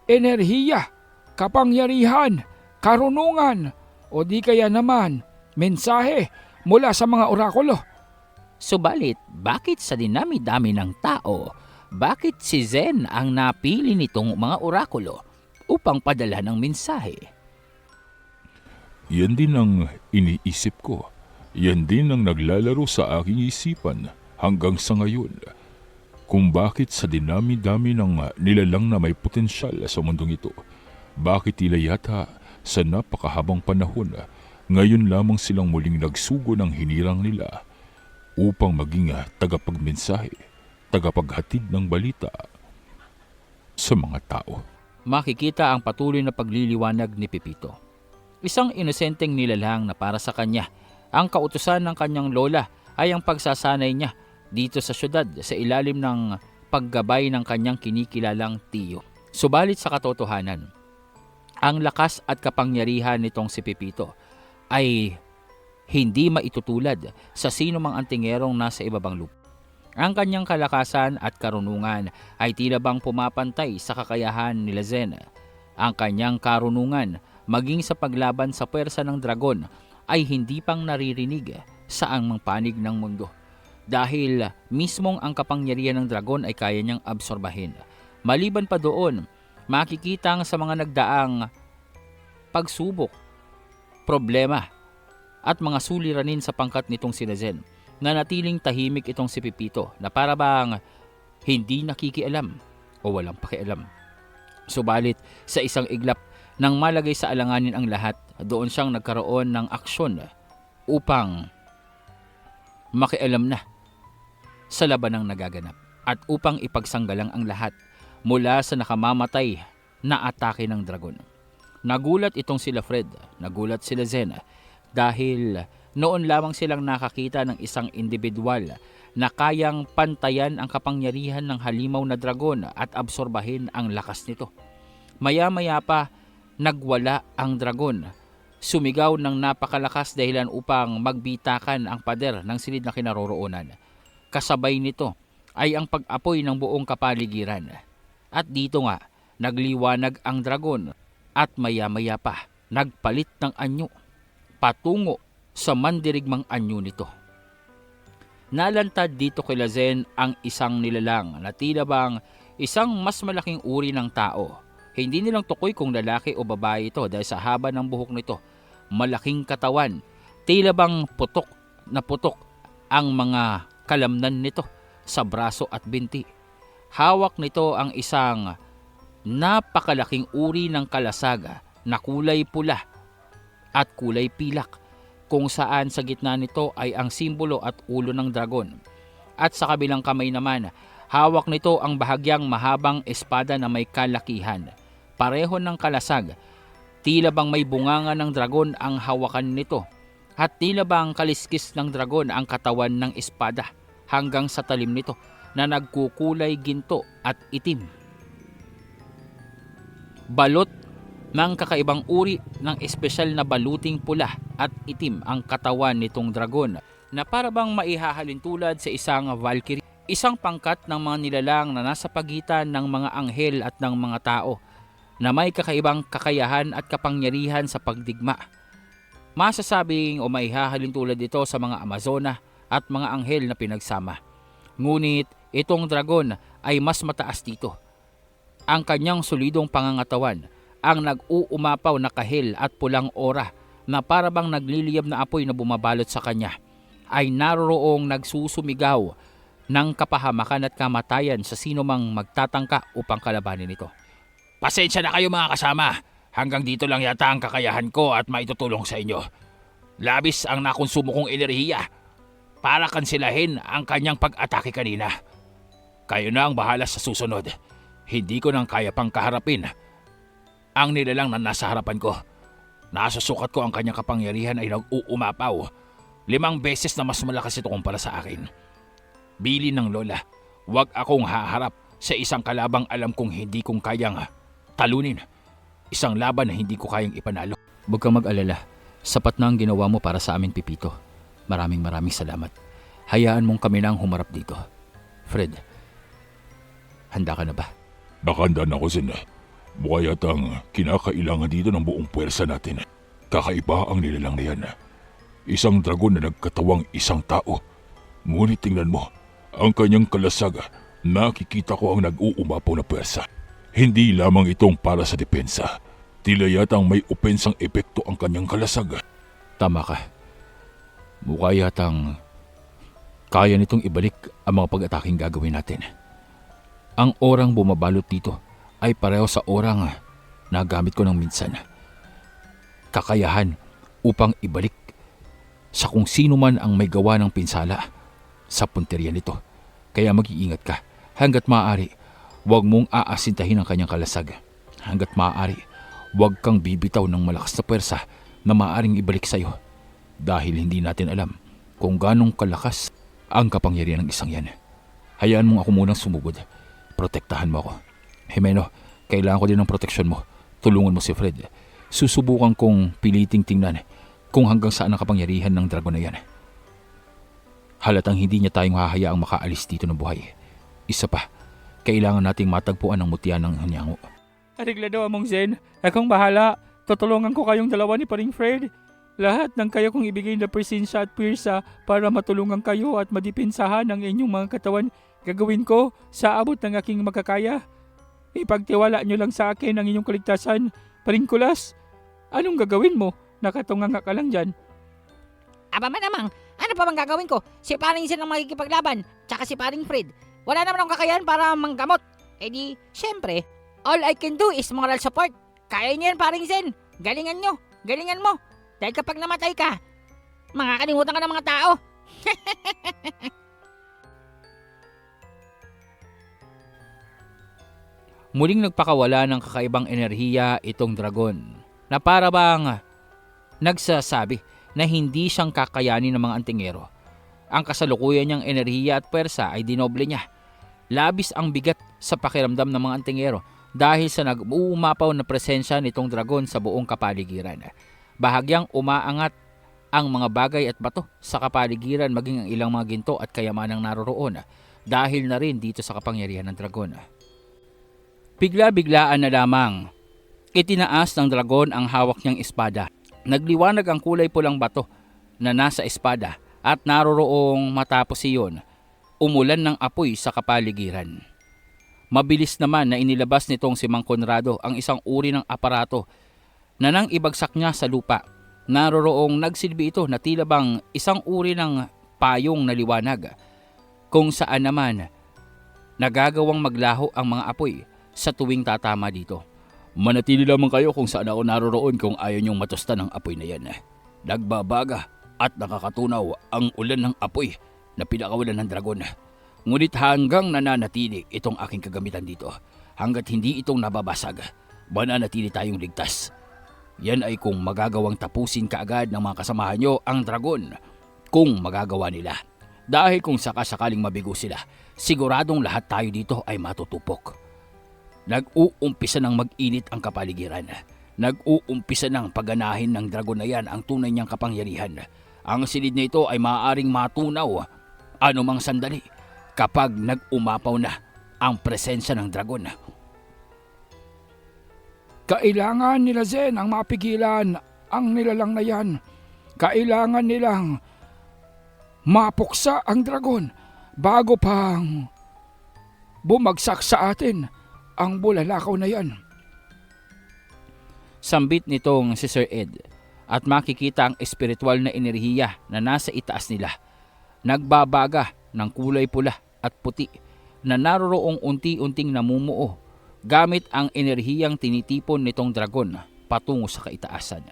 enerhiya, kapangyarihan, karunungan o di kaya naman mensahe mula sa mga orakulo. Subalit, bakit sa dinami-dami ng tao, bakit si Zen ang napili nitong mga orakulo upang padala ng mensahe? Yan din ang iniisip ko. Yan din ang naglalaro sa aking isipan hanggang sa ngayon. Kung bakit sa dinami-dami ng nilalang na may potensyal sa mundong ito, bakit tila yata sa napakahabang panahon ngayon lamang silang muling nagsugo ng hinirang nila upang maging tagapagmensahe, tagapaghatid ng balita sa mga tao. Makikita ang patuloy na pagliliwanag ni Pepito. Isang inosenteng nilalang na para sa kanya, ang kautusan ng kanyang lola ay ang pagsasanay niya dito sa syudad sa ilalim ng paggabay ng kanyang kinikilalang tiyo. Subalit sa katotohanan, ang lakas at kapangyarihan nitong si Pepito ay hindi maitutulad sa sino mang antingerong nasa ibabang lupa. Ang kanyang kalakasan at karunungan ay tila bang pumapantay sa kakayahan nila Zen. Ang kanyang karunungan maging sa paglaban sa pwersa ng dragon ay hindi pang naririnig sa ang panig ng mundo. Dahil mismong ang kapangyarihan ng dragon ay kaya niyang absorbahin. Maliban pa doon, makikita sa mga nagdaang pagsubok, problema at mga suliranin sa pangkat nitong si Zen na natiling tahimik itong si Pepito na para bang hindi nakikialam o walang pakialam. Subalit sa isang iglap nang malagay sa alanganin ang lahat, doon siyang nagkaroon ng aksyon upang makialam na sa labanang nagaganap at upang ipagsanggalang ang lahat mula sa nakamamatay na atake ng dragon. Nagulat itong sila Fred, nagulat sila Zen dahil noon lamang silang nakakita ng isang individual na kayang pantayan ang kapangyarihan ng halimaw na dragon at absorbahin ang lakas nito. Maya-maya pa, nagwala ang dragon. Sumigaw ng napakalakas dahilan upang magbitakan ang pader ng silid na kinaroroonan. Kasabay nito ay ang pag-apoy ng buong kapaligiran. At dito nga, nagliwanag ang dragon at maya-maya pa, nagpalit ng anyo patungo sa mandirigmang anyo nito. Nalantad dito kay Zen ang isang nilalang na tila bang isang mas malaking uri ng tao. Hindi nilang tukoy kung lalaki o babae ito dahil sa haba ng buhok nito. Malaking katawan, tila bang putok na putok ang mga kalamnan nito sa braso at binti. Hawak nito ang isang napakalaking uri ng kalasaga na kulay pula at kulay pilak, kung saan sa gitna nito ay ang simbolo at ulo ng dragon. At sa kabilang kamay naman, hawak nito ang bahagyang mahabang espada na may kalakihan. Pareho ng kalasag, tila bang may bunganga ng dragon ang hawakan nito at tila bang kaliskis ng dragon ang katawan ng espada hanggang sa talim nito na nagkukulay ginto at itim. Balot ng kakaibang uri ng espesyal na baluting pula at itim ang katawan nitong dragon na para bang maihahalin tulad sa isang Valkyrie, isang pangkat ng mga nilalang na nasa pagitan ng mga anghel at ng mga tao na may kakaibang kakayahan at kapangyarihan sa pagdigma. Masasabing o maihahalin tulad ito sa mga Amazona at mga anghel na pinagsama. Ngunit itong dragon ay mas mataas dito. ang kanyang solidong pangangatawan, ang nag-uumapaw na kahil at pulang ora na parabang nagliliyab na apoy na bumabalot sa kanya, ay naroroong nagsusumigaw ng kapahamakan at kamatayan sa sino mang magtatangka upang kalabanin ito. Pasensya na kayo mga kasama. Hanggang dito lang yata ang kakayahan ko at maitutulong sa inyo. Labis ang nakonsumo kong enerhiya para kansilahin ang kanyang pag-atake kanina. Kayo na ang bahala sa susunod. Hindi ko nang kaya pang kaharapin ang nilalang na nasa harapan ko. Nasusukat ko ang kanyang kapangyarihan ay nag-uumapaw. 5 beses na mas malakas ito kumpara sa akin. Bili ng lola, huwag akong haharap sa isang kalabang alam kong hindi kong kayang talunin. Isang laban na hindi ko kayang ipanalo. Huwag kang mag-alala. Sapat na ang ginawa mo para sa amin, Pipito. Maraming salamat. Hayaan mong kami na ang humarap dito. Fred, handa ka na ba? Baka handa na ako, Zen. Mukha yatang kinakailangan dito ng buong puwersa natin. Kakaiba ang nilalang na yan. Isang dragon na nagkatawang isang tao. Ngunit tingnan mo, ang kanyang kalasag, nakikita ko ang nag-uumapaw na puwersa. Hindi lamang itong para sa depensa. Tila yatang may opensang epekto ang kanyang kalasag. Tama ka. Mukha yatang kaya nitong ibalik ang mga pag-ataking gagawin natin. Ang orang bumabalot dito ay pareho sa orang na gamit ko ng minsan. Kakayahan upang ibalik sa kung sino man ang may gawa ng pinsala sa punteriya nito. Kaya mag-iingat ka. Hanggat maaari, huwag mong aasintahin ang kanyang kalasag. Hanggat maaari, huwag kang bibitaw ng malakas na puwersa na maaaring ibalik sa iyo. Dahil hindi natin alam kung ganong kalakas ang kapangyarihan ng isang yan. Hayaan mong ako munang sumugod. Protektahan mo ako. Jimeno, kailangan ko din ng proteksyon mo. Tulungan mo si Fred. Susubukan kong piliting tingnan kung hanggang saan ang kapangyarihan ng dragon na yan. Halatang hindi niya tayong hahayaang makaalis dito ng buhay. Isa pa, kailangan nating matagpuan ang mutya ng hanyango. Areglado, Among Zen. Akong bahala. Tutulungan ko kayong dalawa ni Paring Fred. Lahat ng kaya kong ibigay na presensya at pwersa para matulungan kayo at madipensahan ang inyong mga katawan, gagawin ko sa abot ng aking makakaya. Ipagtiwala nyo lang sa akin ang inyong kaligtasan. Paring Kulas, anong gagawin mo? Nakatunganga ka lang dyan. Aba manamang, ano pa bang gagawin ko? Si Paring Zen ang makikipaglaban, tsaka si Paring Fred. Wala naman akong kakayahan para manggamot. Eh di, syempre, all I can do is moral support. Kaya niyo yan, Paring Zen. Galingan nyo, galingan mo. Dahil kapag namatay ka, makakalimutan ka ng mga tao. Muling nagpakawala ng kakaibang enerhiya itong dragon na para bang nagsasabi na hindi siyang kakayanin ng mga antingero. Ang kasalukuyan niyang enerhiya at pwersa ay dinoble niya. Labis ang bigat sa pakiramdam ng mga antingero dahil sa nag-uumapaw na presensya nitong dragon sa buong kapaligiran. Bahagyang umaangat ang mga bagay at bato sa kapaligiran maging ang ilang mga ginto at kayamanang naroroon dahil na rin dito sa kapangyarihan ng dragon. Bigla-biglaan na lamang itinaas ng dragon ang hawak niyang espada. Nagliwanag ang kulay pulang bato na nasa espada at naroroong matapos iyon, umulan ng apoy sa kapaligiran. Mabilis naman na inilabas nitong si Mang Conrado ang isang uri ng aparato na nang ibagsak niya sa lupa. Naroroong nagsilbi ito na tila bang isang uri ng payong na liwanag kung saan naman nagagawang maglaho ang mga apoy sa tuwing tatama dito. Manatili lamang kayo kung saan ako naroroon kung ayaw niyong matustan ng apoy na yan. Nagbabaga at nakakatunaw ang ulan ng apoy na pinakawalan ng dragon. Ngunit hanggang nananatili itong aking kagamitan dito, hanggat hindi itong nababasag, mananatili tayong ligtas. Yan ay kung magagawang tapusin kaagad ng mga kasamahan nyo ang dragon, kung magagawa nila. Dahil kung sakasakaling mabigo sila, siguradong lahat tayo dito ay matutupok. Nag-uumpisa ng mag-init ang kapaligiran. Nag-uumpisa ng pagganahin ng dragon na yan ang tunay niyang kapangyarihan. Ang silid na ito ay maaaring matunaw anumang sandali kapag nag-umapaw na ang presensya ng dragon. Kailangan nila Zen ang mapigilan ang nilalang na yan. Kailangan nilang mapuksa ang dragon bago pang bumagsak sa atin. ang bulalakaw na yan. Sambit nitong si Sir Ed at makikita ang espiritual na enerhiya na nasa itaas nila. Nagbabaga ng kulay pula at puti na naroroong unti-unting namumuo gamit ang enerhiyang tinitipon nitong dragon patungo sa kaitaasan.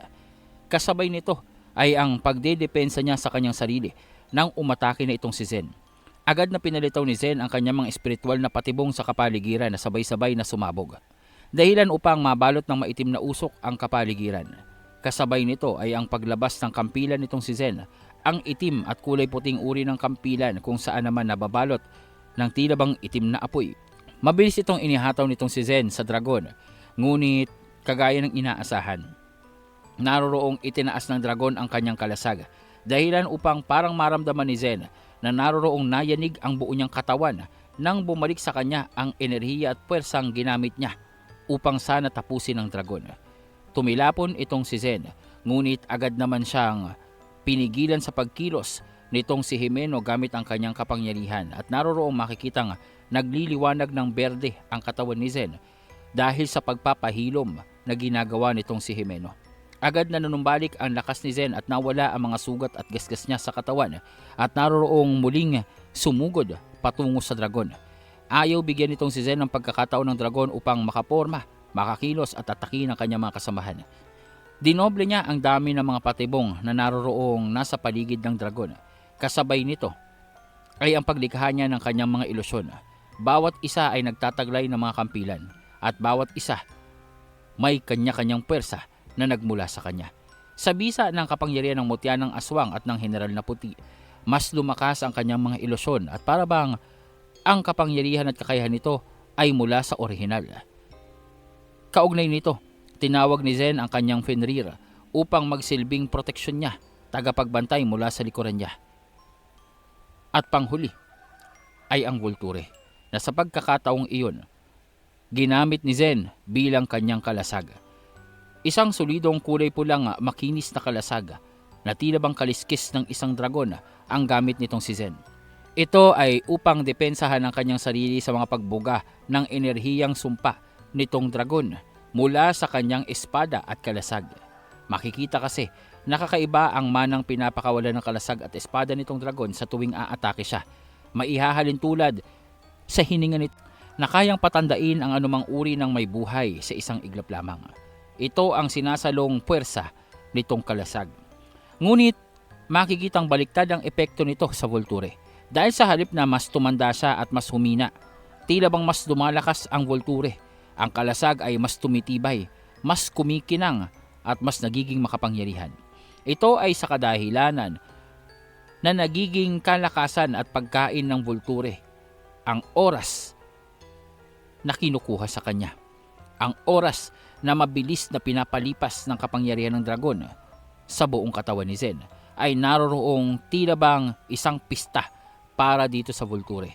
Kasabay nito ay ang pagdedepensa niya sa kanyang sarili nang umatake na itong si Zen. Agad na pinalitaw ni Zen ang kanyang mga espiritual na patibong sa kapaligiran na sabay-sabay na sumabog. Dahilan upang mabalot ng maitim na usok ang kapaligiran. Kasabay nito ay ang paglabas ng kampilan nitong si Zen, ang itim at kulay puting uri ng kampilan kung saan naman nababalot ng tila bang itim na apoy. Mabilis itong inihataw nitong si Zen sa dragon, ngunit kagaya ng inaasahan. Naroroong itinaas ng dragon ang kanyang kalasag, dahilan upang parang maramdaman ni Zen na naroroong nayanig ang buo niyang katawan nang bumalik sa kanya ang enerhiya at puwersang ginamit niya upang sana tapusin ang dragon. Tumilapon itong si Zen, ngunit agad naman siyang pinigilan sa pagkilos nitong si Jimeno gamit ang kanyang kapangyarihan at naroroong makikitang nagliliwanag ng berde ang katawan ni Zen dahil sa pagpapahilom na ginagawa nitong si Jimeno. Agad na nanumbalik ang lakas ni Zen at nawala ang mga sugat at gasgas niya sa katawan at naroroong muling sumugod patungo sa dragon. Ayaw bigyan nitong si Zen ng pagkakataon ng dragon upang makaporma, makakilos at atakin ang kanyang mga kasamahan. Dinoble niya ang dami ng mga patibong na naroroong nasa paligid ng dragon. Kasabay nito ay ang paglikha niya ng kanyang mga ilusyon. Bawat isa ay nagtataglay ng mga kampilan at bawat isa may kanya-kanyang pwersa na nagmula sa kanya. Sa bisa ng kapangyarihan ng mutya ng aswang at ng general na puti, mas lumakas ang kanyang mga ilusyon at para bang ang kapangyarihan at kakayahan nito ay mula sa orihinal. Kaugnay nito, tinawag ni Zen ang kanyang Fenrir upang magsilbing proteksyon niya, tagapagbantay mula sa likuran niya. At panghuli ay ang Volture na sa pagkakataong iyon, ginamit ni Zen bilang kanyang kalasag. Isang solidong kulay pulang makinis na kalasag na tila bang kaliskis ng isang dragon ang gamit nitong si Zen. Ito ay upang depensahan ang kanyang sarili sa mga pagbuga ng enerhiyang sumpa nitong dragon mula sa kanyang espada at kalasag. Makikita kasi nakakaiba ang manang pinapakawalan ng kalasag at espada nitong dragon sa tuwing aatake siya. Maihahalin tulad sa hininga nito na kayang patandain ang anumang uri ng may buhay sa isang iglap lamang. Ito ang sinasalong puwersa nitong kalasag. Ngunit makikitang baliktad ang epekto nito sa Volture. Dahil sa halip na mas tumanda siya at mas humina, tila bang mas lumalakas ang Volture. Ang kalasag ay mas tumitibay, mas kumikinang at mas nagiging makapangyarihan. Ito ay sa kadahilanan na nagiging kalakasan at pagkain ng Volture ang oras na kinukuha sa kanya. Ang oras na mabilis na pinapalipas ng kapangyarihan ng dragon sa buong katawan ni Zen ay naroroong tila bang isang pista para dito sa Volture.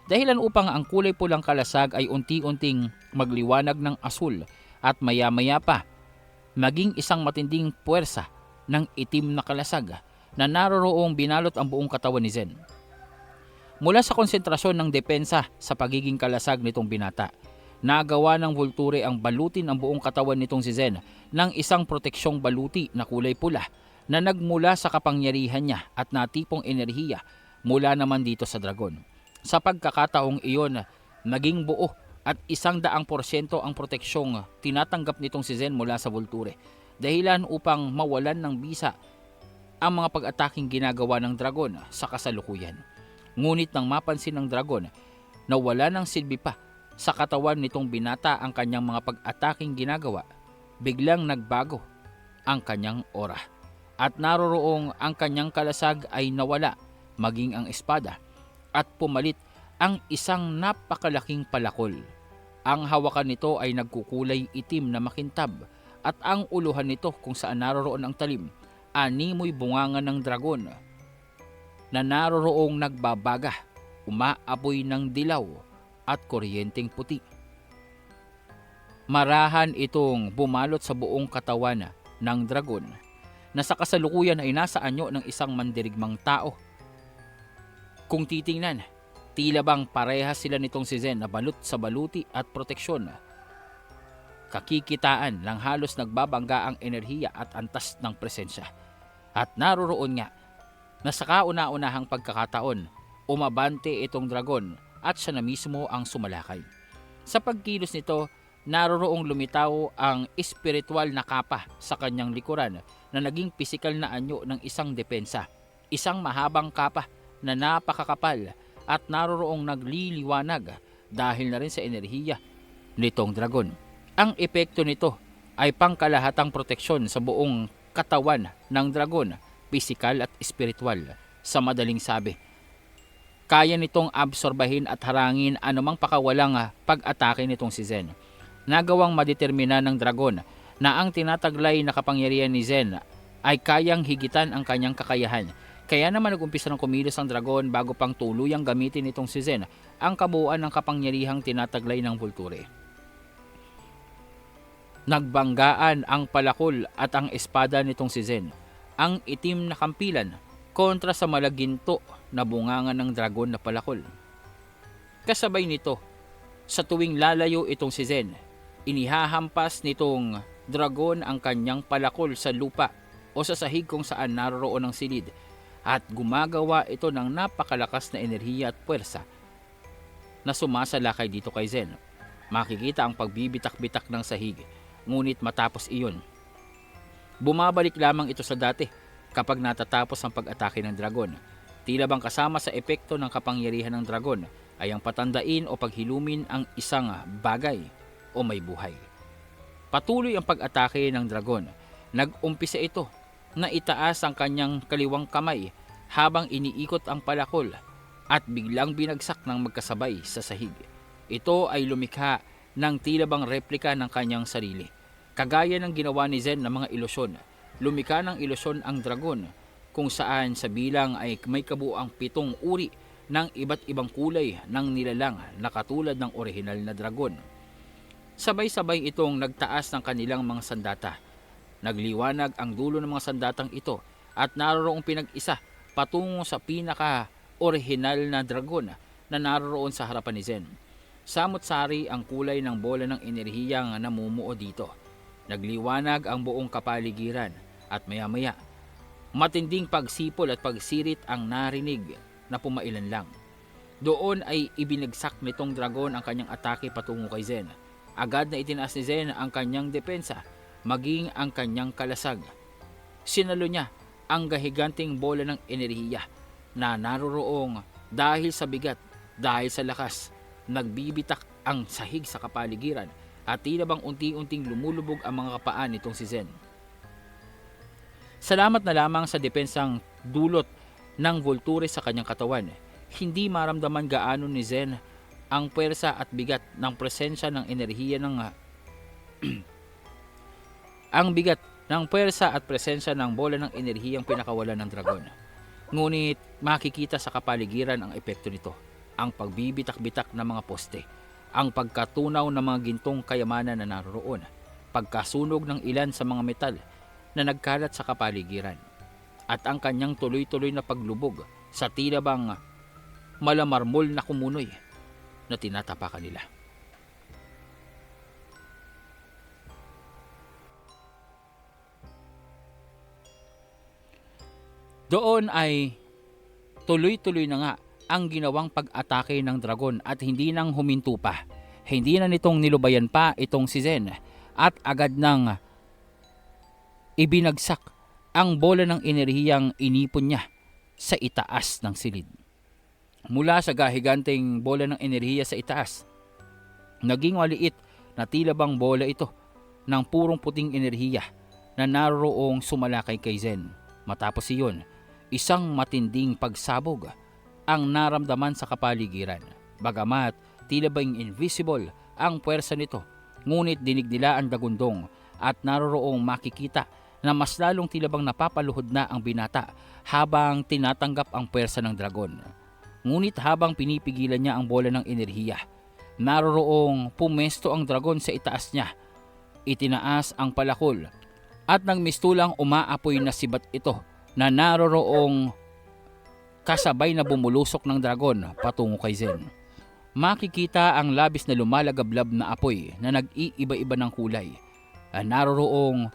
Dahilan upang ang kulay pulang kalasag ay unti-unting magliwanag ng asul at maya-maya pa maging isang matinding puwersa ng itim na kalasag na naroroong binalot ang buong katawan ni Zen. Mula sa konsentrasyon ng depensa sa pagiging kalasag nitong binata, nagawa ng Volture ang balutin ang buong katawan nitong si Zen ng isang proteksyong baluti na kulay pula na nagmula sa kapangyarihan niya at natipong enerhiya mula naman dito sa dragon. Sa pagkakataong iyon, naging buo at 100% ang proteksyong tinatanggap nitong si Zen mula sa Volture. Dahilan upang mawalan ng bisa ang mga pag-ataking ginagawa ng dragon sa kasalukuyan. Ngunit nang mapansin ng dragon na wala ng silbi pa sa katawan nitong binata ang kanyang mga pag-ataking ginagawa, biglang nagbago ang kanyang aura. At naroroong ang kanyang kalasag ay nawala, maging ang espada, at pumalit ang isang napakalaking palakol. Ang hawakan nito ay nagkukulay itim na makintab at ang uluhan nito kung saan naroroon ang talim, animoy bunganga ng dragon na naroroong nagbabaga, umaapoy ng dilaw at kuryenteng puti. Marahan itong bumalot sa buong katawan ng dragon na sa kasalukuyan ay nasa anyo ng isang mandirigmang tao. Kung titingnan, Tila bang parehas sila nitong si Zen na balot sa baluti at proteksyon. Kakikitaan lang halos nagbabangga ang enerhiya at antas ng presensya. At naroroon nga na sa kauna-unahang pagkakataon, umabante itong dragon at siya na mismo ang sumalakay. Sa pagkilos nito, naroroong lumitaw ang espiritual na kapa sa kanyang likuran na naging pisikal na anyo ng isang depensa. Isang mahabang kapa na napakakapal at naroroong nagliliwanag dahil na rin sa enerhiya nitong dragon. Ang epekto nito ay pangkalahatang proteksyon sa buong katawan ng dragon, pisikal at espiritual. Sa madaling sabi, kaya nitong absorbahin at harangin anumang pakawalang pag-atake nitong si Zen. Nagawang madetermina ng dragon na ang tinataglay na kapangyarihan ni Zen ay kayang higitan ang kanyang kakayahan. Kaya naman nag-umpisa ng kumilos ang dragon bago pang tuluyang gamitin nitong si Zen ang kabuuan ng kapangyarihang tinataglay ng Volture. Nagbanggaan ang palakol at ang espada nitong si Zen, ang itim na kampilan kontra sa malaginto na bungangan ng dragon na palakol. Kasabay nito, sa tuwing lalayo itong si Zen, inihahampas nitong dragon ang kanyang palakol sa lupa o sa sahig kung saan naroroon ang silid at gumagawa ito ng napakalakas na enerhiya at puwersa na sumasalakay dito kay Zen. Makikita ang pagbibitak-bitak ng sahig, ngunit matapos iyon, bumabalik lamang ito sa dati kapag natatapos ang pag-atake ng dragon. Tila bang kasama sa epekto ng kapangyarihan ng dragon ay ang patandain o paghilumin ang isang bagay o may buhay. Patuloy ang pag-atake ng dragon. Nag-umpisa ito na itaas ang kanyang kaliwang kamay habang iniikot ang palakol at biglang binagsak ng magkasabay sa sahig. Ito ay lumikha ng tila bang replika ng kanyang sarili. Kagaya ng ginawa ni Zen ng mga ilusyon, lumikha ng ilusyon ang dragon kung saan sa bilang ay may kabuuang 7 uri ng iba't ibang kulay ng nilalang na katulad ng orihinal na dragon. Sabay-sabay itong nagtaas ng kanilang mga sandata. Nagliwanag ang dulo ng mga sandatang ito at naroroong pinag-isa patungo sa pinaka-orihinal na dragon na naroroon sa harapan ni Zen. Samot-sari ang kulay ng bola ng enerhiyang namumuo dito. Nagliwanag ang buong kapaligiran at maya-maya, matinding pagsipol at pagsirit ang narinig na pumailan lang. Doon ay ibinagsak nitong dragon ang kanyang atake patungo kay Zen. Agad na itinaas ni Zen ang kanyang depensa, maging ang kanyang kalasag. Sinalo niya ang gahiganting bola ng enerhiya na naroroong dahil sa bigat, dahil sa lakas, nagbibitak ang sahig sa kapaligiran at tila bang unti-unting lumulubog ang mga kapaan nitong si Zen. Salamat na lamang sa depensang dulot ng Volture sa kanyang katawan. Hindi maramdaman gaano ni Zen ang puwersa at bigat ng presensya ng enerhiya ng ang bigat ng puwersa at presensya ng bola ng enerhiyang pinakawalan ng dragon. Ngunit makikita sa kapaligiran ang epekto nito, ang pagbibitak-bitak ng mga poste, ang pagkatunaw ng mga gintong kayamanan na naroroon, pagkasunog ng ilan sa mga metal na nagkalat sa kapaligiran, at ang kanyang tuloy-tuloy na paglubog sa tila bang malamarmol na kumunoy na tinatapakan nila. Doon ay tuloy-tuloy na nga ang ginawang pag-atake ng dragon at hindi nang huminto pa. Hindi na nitong nilubayan pa itong si Zen at agad nang ibinagsak ang bola ng enerhiyang inipon niya sa itaas ng silid. Mula sa gahiganting bola ng enerhiya sa itaas, naging maliit na tila bang bola ito ng purong puting enerhiya na naroroong sumalakay kay Zen. Matapos iyon, isang matinding pagsabog ang naramdaman sa kapaligiran. Bagamat tila bang invisible ang puwersa nito, ngunit dinig nila ang dagundong at naroroong makikita na mas lalong tila bang napapaluhod na ang binata habang tinatanggap ang puwersa ng dragon. Ngunit habang pinipigilan niya ang bola ng enerhiya, naroroong pumesto ang dragon sa itaas niya. Itinaas ang palakol at nang mistulang umaapoy na sibat ito na naroroong kasabay na bumulusok ng dragon patungo kay Zen. Makikita ang labis na lumalagablab na apoy na nag-iiba-iba ng kulay. Naroroong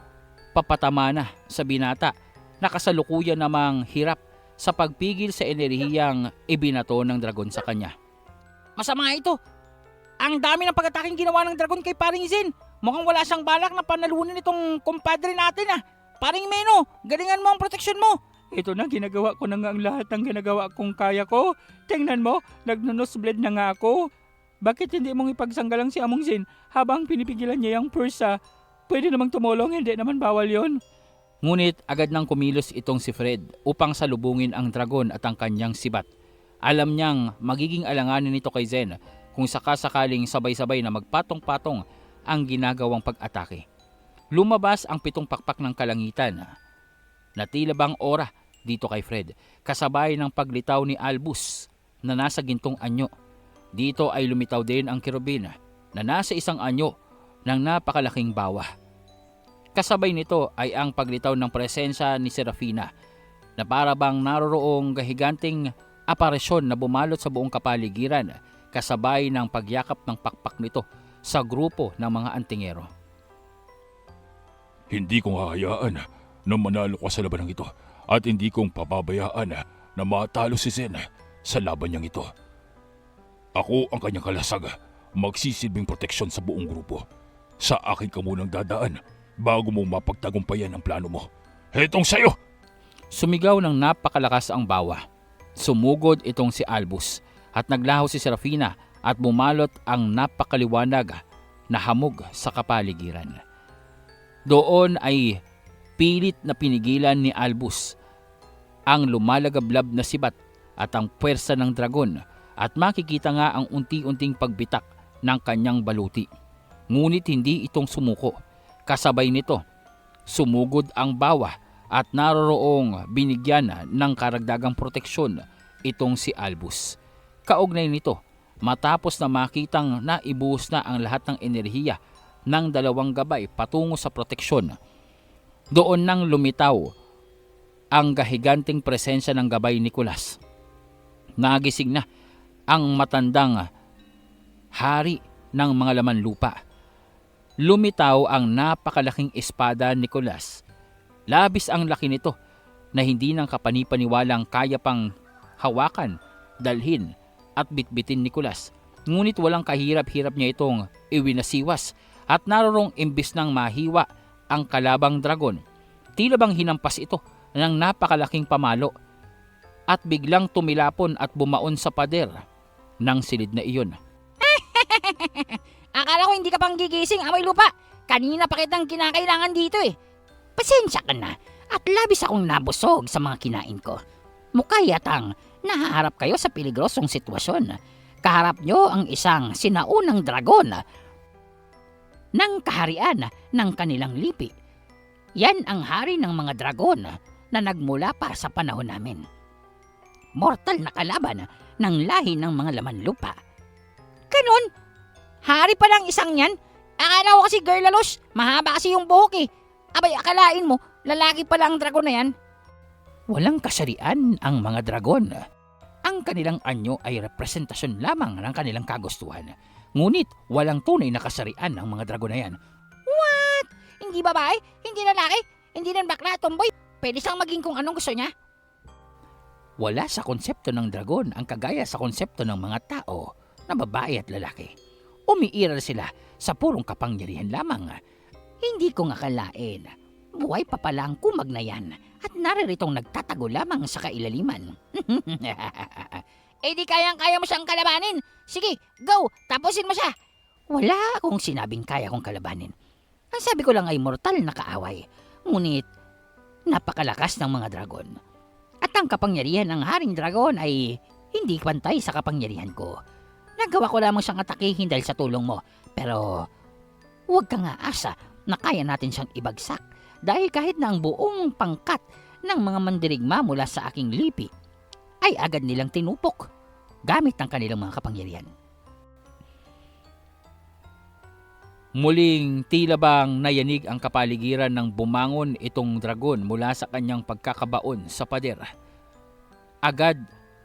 papatama na sa binata na kasalukuyan namang hirap sa pagpigil sa enerhiyang ibinato ng dragon sa kanya. Masama ito. Ang dami ng pag-ataking ginawa ng dragon kay paring Zen. Mukhang wala siyang balak na panalunin itong kumpadre natin ah. Paring Meno, galingan mo ang proteksyon mo. Ito na, ginagawa ko na nga ang lahat ng ginagawa kong kaya ko. Tingnan mo, nagno-nosebleed na nga ako. Bakit hindi mong ipagsanggalang si Among Zen habang pinipigilan niya yung pursa? Pwede namang tumulong, hindi naman bawal yon. Ngunit agad nang kumilos itong si Fred upang salubungin ang dragon at ang kanyang sibat. Alam niyang magiging alanganin nito kay Zen kung sakasakaling sabay-sabay na magpatong-patong ang ginagawang pag-atake. Lumabas ang 7 pakpak ng kalangitan na tila bang ora dito kay Fred, kasabay ng paglitaw ni Albus na nasa gintong anyo. Dito ay lumitaw din ang kerubin na nasa isang anyo ng napakalaking bawa. Kasabay nito ay ang paglitaw ng presensya ni Serafina na para bang naroroong gahiganting aparisyon na bumalot sa buong kapaligiran, kasabay ng pagyakap ng pakpak nito sa grupo ng mga antingero. Hindi kong hahayaan na manalo ka sa labanang ito at hindi kong pababayaan na matalo si Zen sa laban niyang ito. Ako ang kanyang kalasag, magsisilbing proteksyon sa buong grupo. Sa akin ka munang dadaan bago mo mapagtagumpayan ang plano mo. Hetong sayo! Sumigaw ng napakalakas ang bawa. Sumugod itong si Albus at naglaho si Serafina at bumalot ang napakaliwanag na hamog sa kapaligiran. Doon ay pilit na pinigilan ni Albus ang lumalagablab na sibat at ang puwersa ng dragon at makikita nga ang unti-unting pagbitak ng kanyang baluti. Ngunit hindi itong sumuko. Kasabay nito, sumugod ang bawa at naroroong binigyan ng karagdagang proteksyon itong si Albus. Kaugnay nito, matapos na makitang naibuhos na ang lahat ng enerhiya ng dalawang gabay patungo sa proteksyon, doon nang lumitaw ang gahiganting presensya ng gabay ni Nicolas. Nagising na ang matandang hari ng mga laman lupa. Lumitaw ang napakalaking espada ni Nicolas. Labis ang laki nito na hindi nang kapanipaniwalang kaya pang hawakan, dalhin at bitbitin ni Nicolas. Ngunit walang kahirap-hirap niya itong iwinasiwas at narorong imbis ng mahiwa ang kalabang dragon, tila bang hinampas ito ng napakalaking pamalo at biglang tumilapon at bumaon sa pader ng silid na iyon. Akala ko hindi ka pang gigising, amoy lupa. Kanina pa kitang kinakailangan dito eh. Pasensya ka na at labis akong nabusog sa mga kinain ko. Mukha yatang nahaharap kayo sa peligrosong sitwasyon. Kaharap nyo ang isang sinaunang dragon ng kaharian ng kanilang lipi. Yan ang hari ng mga dragon na nagmula pa sa panahon namin. Mortal na kalaban ng lahi ng mga laman lupa. Ganon? Hari pa lang isang yan? Akala ko kasi girlalos, mahaba kasi yung buhok eh. Abay, akalain mo, lalaki pala ang dragon na yan. Walang kasarian ang mga dragon. Ang kanilang anyo ay representasyon lamang ng kanilang kagustuhan. Ngunit walang tunay na kasarian ang mga dragon na yan. What? Hindi babae? Hindi lalaki? Hindi rin bakla, tomboy? Pwede siyang maging kung anong gusto niya? Wala sa konsepto ng dragon ang kagaya sa konsepto ng mga tao na babae at lalaki. Umiiral sila sa purong kapangyarihan lamang. Hindi ko akalain. Buhay pa pala ang kumag na yan at nariritong nagtatago lamang sa kailaliman. Eh di kayang-kaya mo siyang kalabanin. Sige, go, tapusin mo siya. Wala akong sinabing kaya kong kalabanin. Ang sabi ko lang ay mortal na kaaway. Ngunit napakalakas ng mga dragon. At ang kapangyarihan ng haring dragon ay hindi pantay sa kapangyarihan ko. Nagawa ko lamang siyang atakihin dahil sa tulong mo. Pero huwag kang aasa na kaya natin siyang ibagsak dahil kahit na ang buong pangkat ng mga mandirigma mula sa aking lipi ay agad nilang tinupok gamit ang kanilang mga kapangyarihan. Muling tila bang nayanig ang kapaligiran ng bumangon itong dragon mula sa kanyang pagkakabaon sa pader. Agad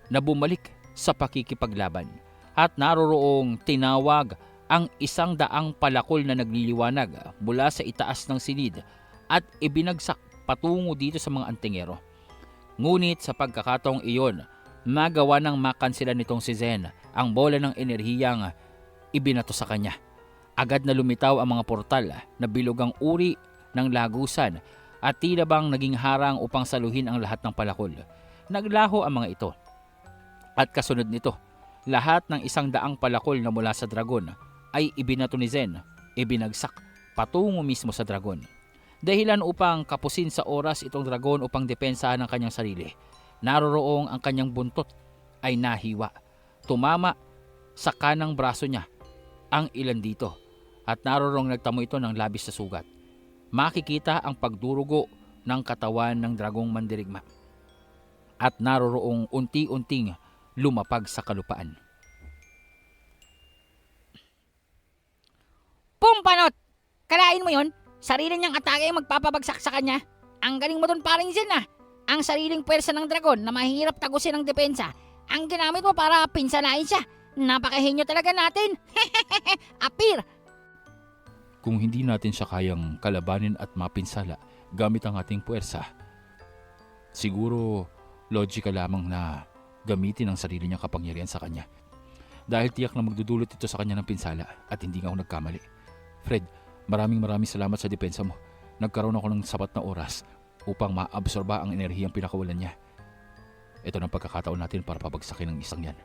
na bumalik sa pakikipaglaban at naroroong tinawag ang 100 palakol na nagliliwanag mula sa itaas ng silid at ibinagsak patungo dito sa mga antingero. Ngunit sa pagkakataong iyon, nagawa ng makansilan nitong si Zen ang bola ng enerhiyang ibinato sa kanya. Agad na lumitaw ang mga portal na bilugang uri ng lagusan at tila bang naging harang upang saluhin ang lahat ng palakol. Naglaho ang mga ito. At kasunod nito, lahat ng 100 palakol na mula sa dragon ay ibinato ni Zen, ibinagsak patungo mismo sa dragon. Dahilan upang kapusin sa oras itong dragon upang depensahan ang kanyang sarili. Naroroong ang kanyang buntot ay nahiwa. Tumama sa kanang braso niya ang ilan dito at naroroong nagtamo ito ng labis na sugat. Makikita ang pagdurugo ng katawan ng dragong mandirigma at naroroong unti-unting lumapag sa kalupaan. Pumpanot! Kalain mo yon? Sarili niyang atake ang magpapabagsak sa kanya. Ang galing mo dun paring Zen ah. Ang sariling pwersa ng dragon na mahirap tagusin ng depensa, ang ginamit mo para pinsalain siya. Napakahenyo talaga natin. Apir! Kung hindi natin siya kayang kalabanin at mapinsala gamit ang ating puwersa, siguro logical lamang na gamitin ang sarili niyang kapangyarihan sa kanya. Dahil tiyak na magdudulot ito sa kanya ng pinsala at hindi nga ako nagkamali. Fred, maraming salamat sa depensa mo. Nagkaroon ako ng sapat na oras upang maabsorba ang enerhiyang pinakawalan niya. Ito ng pagkakataon natin para pabagsakin ang isang yan.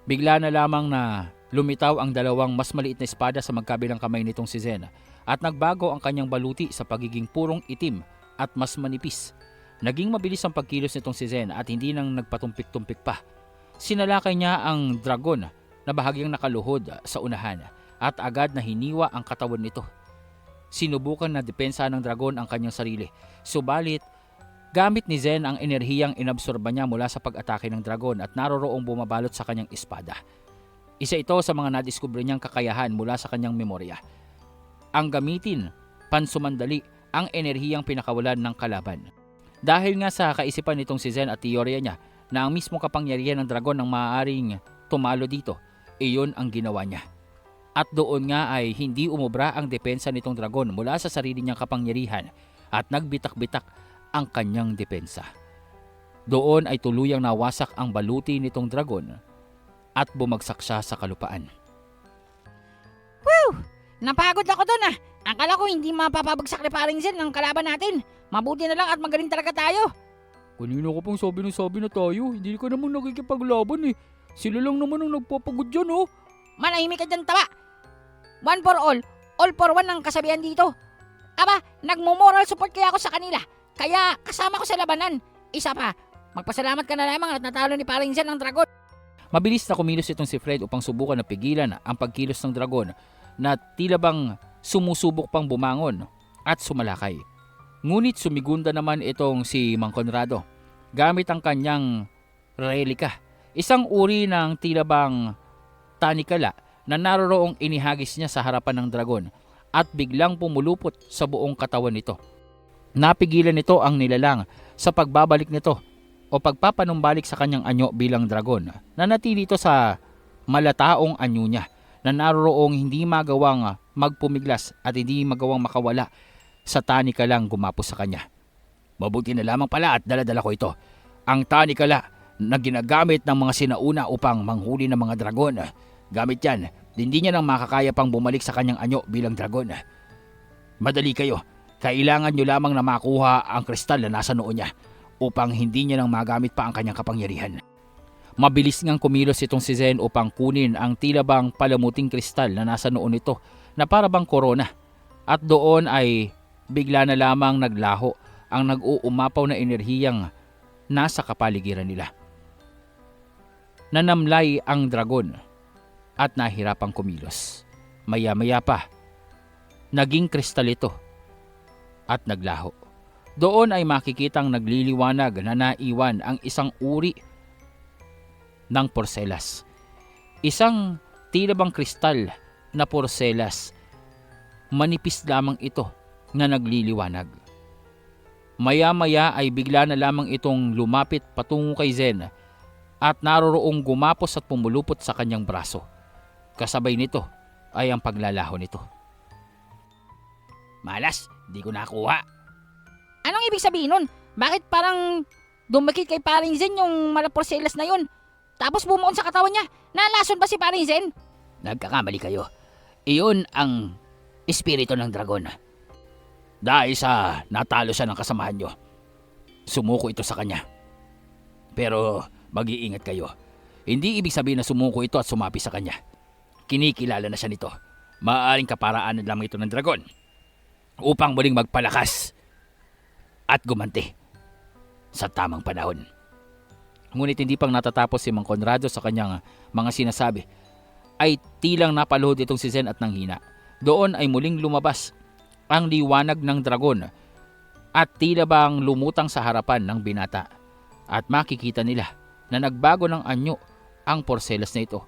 Bigla na lamang na lumitaw ang dalawang mas maliit na espada sa magkabilang kamay nitong si Zen at nagbago ang kanyang baluti sa pagiging purong itim at mas manipis. Naging mabilis ang pagkilos nitong si Zen at hindi nang nagpatumpik-tumpik pa. Sinalakay niya ang dragon na bahagyang nakaluhod sa unahan at agad na hiniwa ang katawan nito. Sinubukan na depensa ng dragon ang kanyang sarili. Subalit, gamit ni Zen ang enerhiyang inabsorba niya mula sa pag-atake ng dragon at naroroong bumabalot sa kanyang espada. Isa ito sa mga nadiskubre niyang kakayahan mula sa kanyang memorya. Ang gamitin, pansumandali, ang enerhiyang pinakawalan ng kalaban. Dahil nga sa kaisipan nitong si Zen at teorya niya na ang mismo kapangyarihan ng dragon ang maaaring tumalo dito, iyon ang ginawa niya. At doon nga ay hindi umubra ang depensa nitong dragon mula sa sarili niyang kapangyarihan at nagbitak-bitak ang kanyang depensa. Doon ay tuluyang nawasak ang baluti nitong dragon at bumagsak siya sa kalupaan. Woo! Napagod ako dun ah. Akala ko hindi mapapabagsak ni paring Zen ang kalaban natin. Mabuti na lang at magaling talaga tayo. Kanina ko pang sabi na tayo, hindi ka naman nakikipaglaban eh. Sila lang naman ang nagpapagod dyan oh. Manahimik ka dyan, taba. One for all for one ang kasabihan dito. Aba, nagmo-moral support kaya ako sa kanila. Kaya kasama ko sa labanan. Isa pa, magpasalamat ka na lamang at natalo ni paring Zen ang dragon. Mabilis na kumilos itong si Fred upang subukan na pigilan ang pagkilos ng dragon na tila bang sumusubok pang bumangon at sumalakay. Ngunit sumigunda naman itong si Mang Conrado gamit ang kanyang relika, isang uri ng tila bang tanikala na naroroong inihagis niya sa harapan ng dragon at biglang pumulupot sa buong katawan nito. Napigilan nito ang nilalang sa pagbabalik nito o pagpapanumbalik sa kanyang anyo bilang dragon. Nanatili ito sa malataong anyo niya na naroroong hindi magawang magpumiglas at hindi magawang makawala sa tanikalang gumapos sa kanya. Mabuti na lamang pala at daladala ko ito. Ang tanikala na ginagamit ng mga sinauna upang manghuli ng mga dragon. Gamit yan, hindi niya nang makakaya pang bumalik sa kanyang anyo bilang dragon. Madali kayo, kailangan nyo lamang na makuha ang kristal na nasa noo niya upang hindi niya nang magamit pa ang kanyang kapangyarihan. Mabilis ngang kumilos itong si Zen upang kunin ang tila bang palamuting kristal na nasa noo nito na para bang korona. At doon ay bigla na lamang naglaho ang nag-uumapaw na enerhiyang nasa kapaligiran nila. Nanamlay ang dragon at nahirapang kumilos. Maya-maya pa, naging kristal ito at naglaho. Doon ay makikitang nagliliwanag na naiwan ang isang uri ng porselas. Isang tila bang kristal na porselas. Manipis lamang ito na nagliliwanag. Maya-maya ay bigla na lamang itong lumapit patungo kay Zen at naroroong gumapos at pumulupot sa kanyang braso. Kasabay nito ay ang paglalaho nito. Malas, di ko nakuha. Anong ibig sabihin nun? Bakit parang dumikit kay paring Zen yung malaporselas na yun? Tapos bumuon sa katawan niya. Nalason ba si paring Zen? Nagkakamali kayo. Iyon ang espiritu ng dragon. Dahil sa natalo siya ng kasamahan nyo, sumuko ito sa kanya. Pero mag-iingat kayo. Hindi ibig sabihin na sumuko ito at sumapi sa kanya. Kinikilala na siya nito. Maaaring kaparaanan lamang ito ng dragon upang muling magpalakas at gumanti sa tamang panahon. Ngunit hindi pang natatapos si Mang Conrado sa kanyang mga sinasabi, ay tilang napaluhod itong si Zen at nanghina. Doon ay muling lumabas ang liwanag ng dragon at tila bang lumutang sa harapan ng binata. At makikita nila na nagbago ng anyo ang porselas na ito.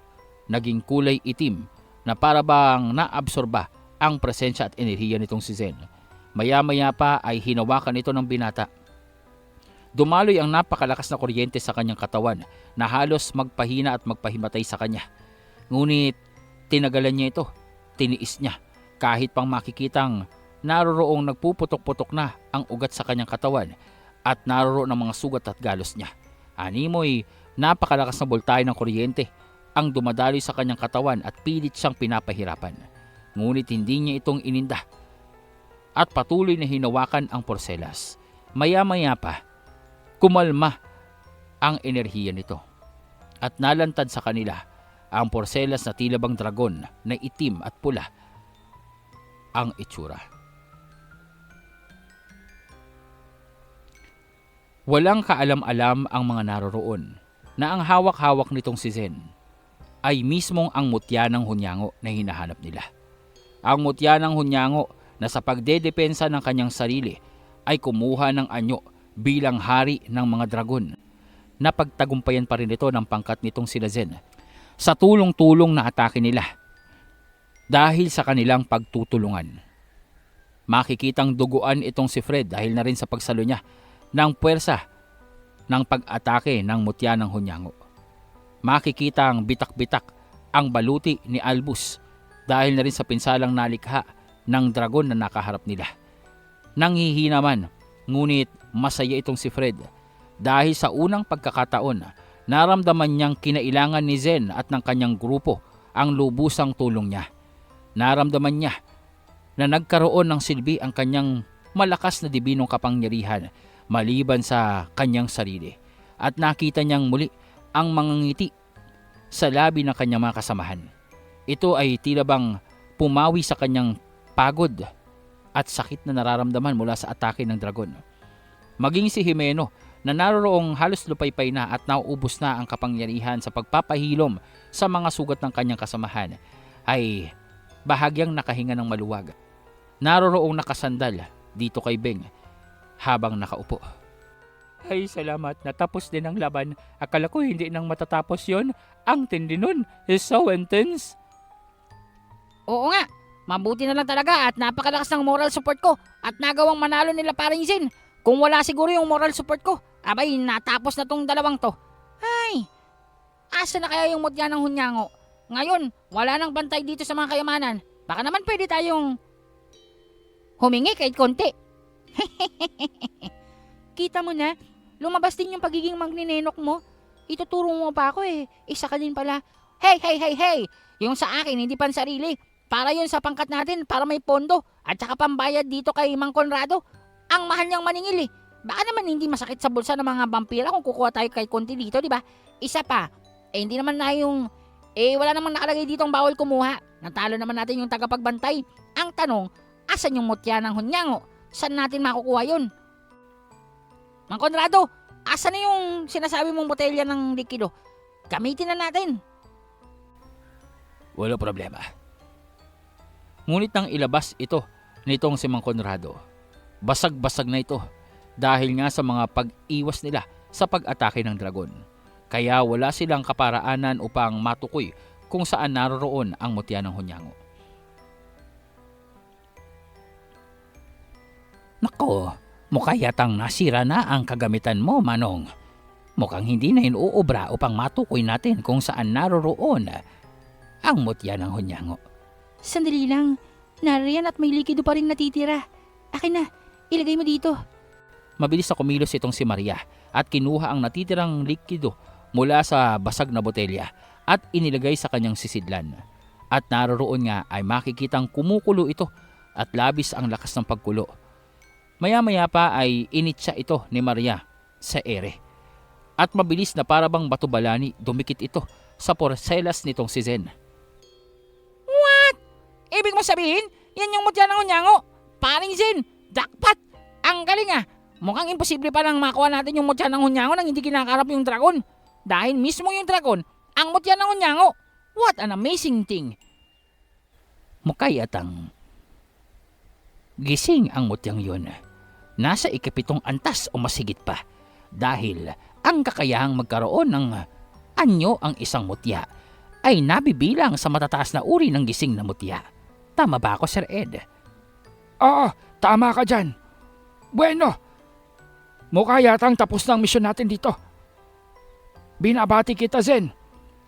Naging kulay itim na para bang naabsorba ang presensya at enerhiya nitong si Zen. Maya-maya pa ay hinawakan ito ng binata. Dumaloy ang napakalakas na kuryente sa kanyang katawan na halos magpahina at magpahimatay sa kanya. Ngunit tinagalan niya ito, tiniis niya kahit pang makikitang naroroong nagpuputok-putok na ang ugat sa kanyang katawan at naroroon ang mga sugat at galos niya. Animoy napakalakas na boltahe ng kuryente ang dumadaloy sa kanyang katawan at pilit siyang pinapahirapan. Ngunit hindi niya itong ininda at patuloy na hinawakan ang porselas. Maya-maya pa, kumalma ang enerhiya nito at nalantad sa kanila ang porselas na tila bang dragon na itim at pula ang itsura. Walang kaalam-alam ang mga naroroon na ang hawak-hawak nitong si Zen ay mismong ang mutya ng hunyango na hinahanap nila. Ang mutya ng hunyango na sa pagdedepensa ng kanyang sarili ay kumuha ng anyo bilang hari ng mga dragon. Napagtagumpayan pa rin ito ng pangkat nitong sila Zen sa tulong-tulong na atake nila dahil sa kanilang pagtutulungan. Makikitang duguan itong si Fred dahil na rin sa pagsalo niya ng puwersa ng pag-atake ng mutya ng hunyango. Makikitang bitak-bitak ang baluti ni Albus dahil na rin sa pinsalang nalikha ng dragon na nakaharap nila. Nanghihina man, ngunit masaya itong si Fred dahil sa unang pagkakataon naramdaman niyang kinailangan ni Zen at ng kanyang grupo ang lubusang tulong niya. Naramdaman niya na nagkaroon ng silbi ang kanyang malakas na dibinong kapangyarihan maliban sa kanyang sarili, at nakita niyang muli ang mga ngiti sa labi ng kanyang mga kasamahan. Ito ay tila bang pumawi sa kanyang pagod at sakit na nararamdaman mula sa atake ng dragon. Maging si Jimeno na naroroong halos lupaypay na at nauubos na ang kapangyarihan sa pagpapahilom sa mga sugat ng kanyang kasamahan ay bahagyang nakahinga ng maluwag. Naroroong nakasandal dito kay Beng habang nakaupo. Ay, salamat. Natapos din ang laban. Akala ko hindi nang matatapos yon. Ang tindi nun. Is so intense. Oo nga, mabuti na lang talaga at napakalakas ng moral support ko at nagawang manalo nila paring Zen. Kung wala siguro yung moral support ko, abay natapos na tong dalawang to. Ay, asa na kaya yung mutya ng hunyango? Ngayon, wala nang bantay dito sa mga kayamanan. Baka naman pwede tayong humingi kahit konti. Kita mo na, lumabas din yung pagiging magninenok mo. Ituturo mo pa ako eh. Isa ka din pala. Hey! Yung sa akin, hindi pan sarili. Para yun sa pangkat natin, para may pondo. At saka pambayad dito kay Mang Conrado. Ang mahal niyang maningil eh. Baka naman hindi masakit sa bulsa ng mga vampira kung kukuha tayo kahit konti dito, di ba? Isa pa, hindi naman na yung... wala namang nakalagay dito ang bawal kumuha. Natalo naman natin yung tagapagbantay. Ang tanong, asan yung mutya ng hunyango? Saan natin makukuha yun? Mang Conrado, asan na yung sinasabi mong botelya ng likido? Gamitin na natin. Wala problema. Ngunit nang ilabas ito nitong si Mang Conrado, basag-basag na ito dahil nga sa mga pag-iwas nila sa pag-atake ng dragon. Kaya wala silang kaparaanan upang matukoy kung saan naroroon ang mutya ng hunyango. Nako, Mukha yatang nasira na ang kagamitan mo, Manong. Mukhang hindi na inuubra upang matukoy natin kung saan naroroon ang mutya ng hunyango. Sandali lang. Nariyan at may likido pa rin natitira. Akin na, ilagay mo dito. Mabilis na kumilos itong si Maria at kinuha ang natitirang likido mula sa basag na botelya at inilagay sa kanyang sisidlan. At naroroon nga ay makikitang kumukulo ito at labis ang lakas ng pagkulo. Maya-maya pa ay initsa ito ni Maria sa ere. At mabilis na parabang bato-balani dumikit ito sa porselas nitong si Zen. Ibig mo sabihin, yan yung mutya ng hunyango. Paring Zen, jackpot. Ang galing ah. Mukhang imposible pa lang makuha natin yung mutya ng hunyango nang hindi kinakarap yung dragon. Dahil mismo yung dragon, ang mutya ng hunyango. What an amazing thing. Mukha yatang gising ang mutyang yun. Nasa ikapitong antas o masigit pa. Dahil ang kakayahang magkaroon ng anyo ang isang mutya ay nabibilang sa matataas na uri ng gising na mutya. Tama ba ako, Sir Ed? Oo, tama ka dyan. Bueno, mukha yatang tapos na ang misyon natin dito. Binabati kita, Zen.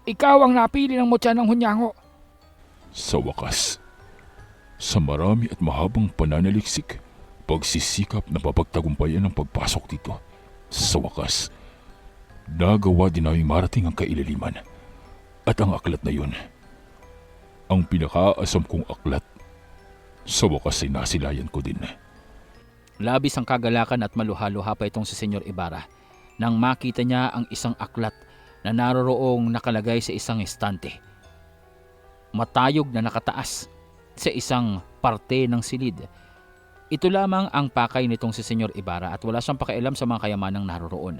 Ikaw ang napili ng mutya ng hunyango. Sa wakas, sa marami at mahabang pananaliksik, pagsisikap na papagtagumpayan ang pagpasok dito, sa wakas, nagawa din namin marating ang kailaliman. At ang aklat na yun, ang pinakaasam kong aklat, sa wakas ay nasilayan ko din. Labis ang kagalakan at maluha-luha pa itong si Senyor Ibarra nang makita niya ang isang aklat na naroroong nakalagay sa isang estante. Matayog na nakataas sa isang parte ng silid. Ito lamang ang pakay nitong si Senyor Ibarra at wala siyang pakialam sa mga kayamanang naroroon.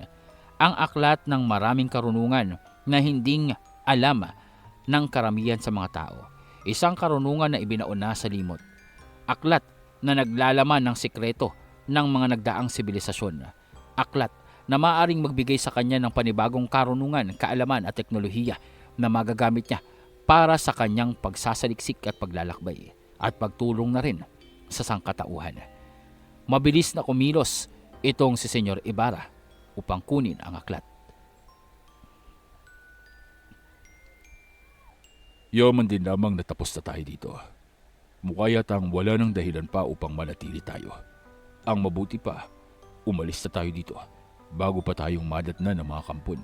Ang aklat ng maraming karunungan na hinding alam ng karamihan sa mga tao. Isang karunungan na ibinauna sa limot. Aklat na naglalaman ng sikreto ng mga nagdaang sibilisasyon. Aklat na maaaring magbigay sa kanya ng panibagong karunungan, kaalaman at teknolohiya na magagamit niya para sa kanyang pagsasaliksik at paglalakbay at pagtulong na rin sa sangkatauhan. Mabilis na kumilos itong si Senyor Ibarra upang kunin ang aklat. Yaman din lamang natapos na tayo dito. Mukha yatang wala nang dahilan pa upang manatili tayo. Ang mabuti pa, umalis na tayo dito bago pa tayong madatna ng mga kampon.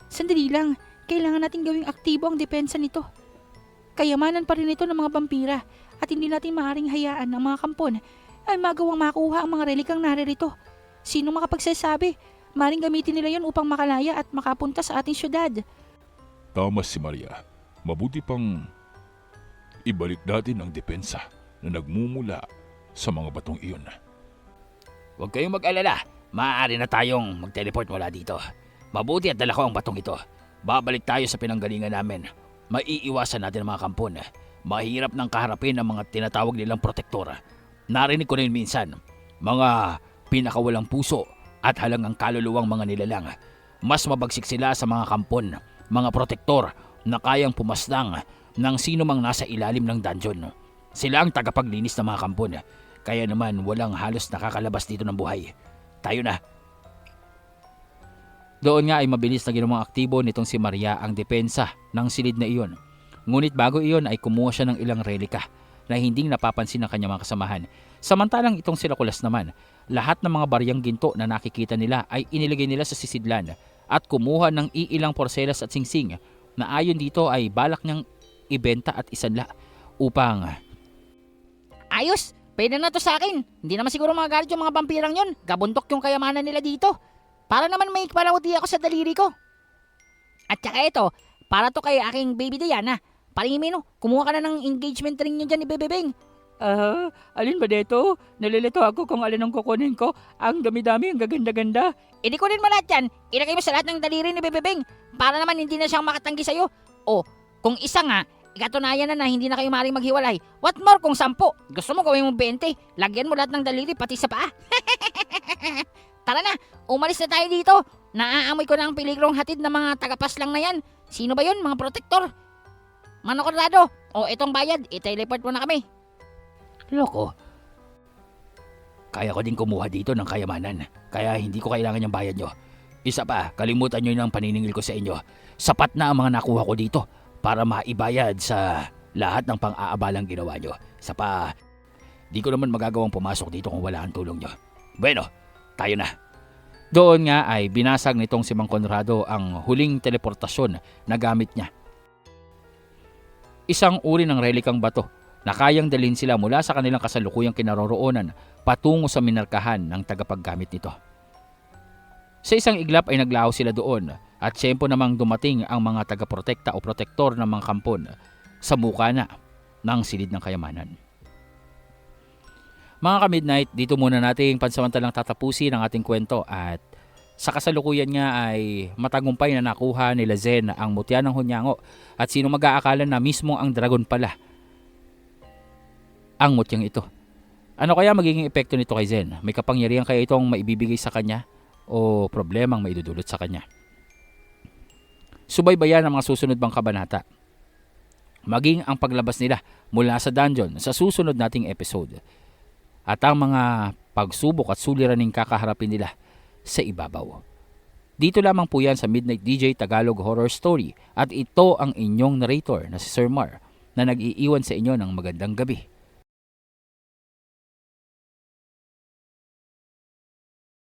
Sandali lang. Kailangan natin gawing aktibo ang depensa nito. Kayamanan pa rin ito ng mga vampira at hindi natin maaaring hayaan ng mga kampon ay magawang makuha ang mga relikang naririto. Sino makapagsasabi? Maring gamitin nila yon upang makalaya at makapunta sa ating syudad. Tama si Maria. Mabuti pang ibalik natin ang depensa na nagmumula sa mga batong iyon. Huwag kayong mag-alala. Maaari na tayong mag-teleport mula dito. Mabuti at dala ko ang batong ito. Babalik tayo sa pinanggalingan namin. Maiiwasan natin ang mga kampon. Mahirap nang kaharapin ang mga tinatawag nilang protektor. Narinig ko rin minsan, mga pinakawalang puso at halangang kaluluwang mga nilalang. Mas mabagsik sila sa mga kampon, mga protektor na kayang pumaslang ng sino mang nasa ilalim ng dungeon. Sila ang tagapaglinis ng mga kampon. Kaya naman walang halos nakakalabas dito ng buhay. Tayo na. Doon nga ay mabilis na ginawang aktibo nitong si Maria ang depensa ng silid na iyon. Ngunit bago iyon ay kumuha siya ng ilang relika na hindi napapansin ng kanyang mga kasamahan. Samantalang itong sila Kulas naman, lahat ng mga baryang ginto na nakikita nila ay inilagay nila sa sisidlan at kumuha ng iilang porselas at singsing na ayon dito ay balak niyang ibenta at isanla upang... Ayos! Pwede na to sa akin. Hindi naman siguro magagalit yung mga vampirang yun. Gabuntok yung kayamanan nila dito. Para naman may palawati ako sa daliri ko. At saka ito, para to kay aking baby Diana. Paringin mo, kumuha ka na ng engagement ring nyo dyan ni Bebe Beng. Alin ba dito? Nalilito ako kung alin ang kukunin ko. Ang dami-dami, ang gaganda-ganda. Hindi ko rin lahat yan. Ilagay mo sa lahat ng daliri ni Bebe Beng. Para naman hindi na siyang makatanggi sa'yo. O, kung isa nga, ikatunayan na hindi na kayo maaaring maghiwalay. What more kung 10? Gusto mo gawin mo 20? Lagyan mo lahat ng daliri pati sa paa. Tara na, umalis na tayo dito. Naaamoy ko na ang peligrong hatid ng mga tagapaslang na yan. Sino ba yun? Mga protektor? Manokorado, o itong bayad, i-teleport mo na kami. Loko. Kaya ko din kumuha dito ng kayamanan, kaya hindi ko kailangan yung bayad nyo. Isa pa, kalimutan nyo ng paniningil ko sa inyo. Sapat na ang mga nakuha ko dito para maibayad sa lahat ng pang-aabalang ginawa nyo. Isa pa, di ko naman magagawang pumasok dito kung wala ang tulong nyo. Bueno, tayo na. Doon nga ay binasag nitong si Mang Conrado ang huling teleportasyon na gamit niya. Isang uri ng relikang bato na kayang dalhin sila mula sa kanilang kasalukuyang kinaroroonan patungo sa minarkahan ng tagapaggamit nito. Sa isang iglap ay naglaho sila doon at siyempo namang dumating ang mga tagaprotekta o protektor ng mga kampon sa mukana ng silid ng kayamanan. Mga ka-midnight, dito muna nating pansamantalang tatapusin ang ating kwento at sa kasalukuyan nga ay matagumpay na nakuha nila Zen ang mutya ng Hunyango at sino mag-aakala na mismo ang dragon pala ang mutyang ito. Ano kaya magiging epekto nito kay Zen? May kapangyarihan kaya itong maibibigay sa kanya o problemang maidudulot sa kanya? Subaybayan ang mga susunod pang kabanata. Maging ang paglabas nila mula sa dungeon sa susunod nating episode. At ang mga pagsubok at suliraning kakaharapin nila sa ibabaw. Dito lamang po yan sa Midnight DJ Tagalog Horror Story at ito ang inyong narrator na si Sir Mar na nag-iiwan sa inyo ng magandang gabi.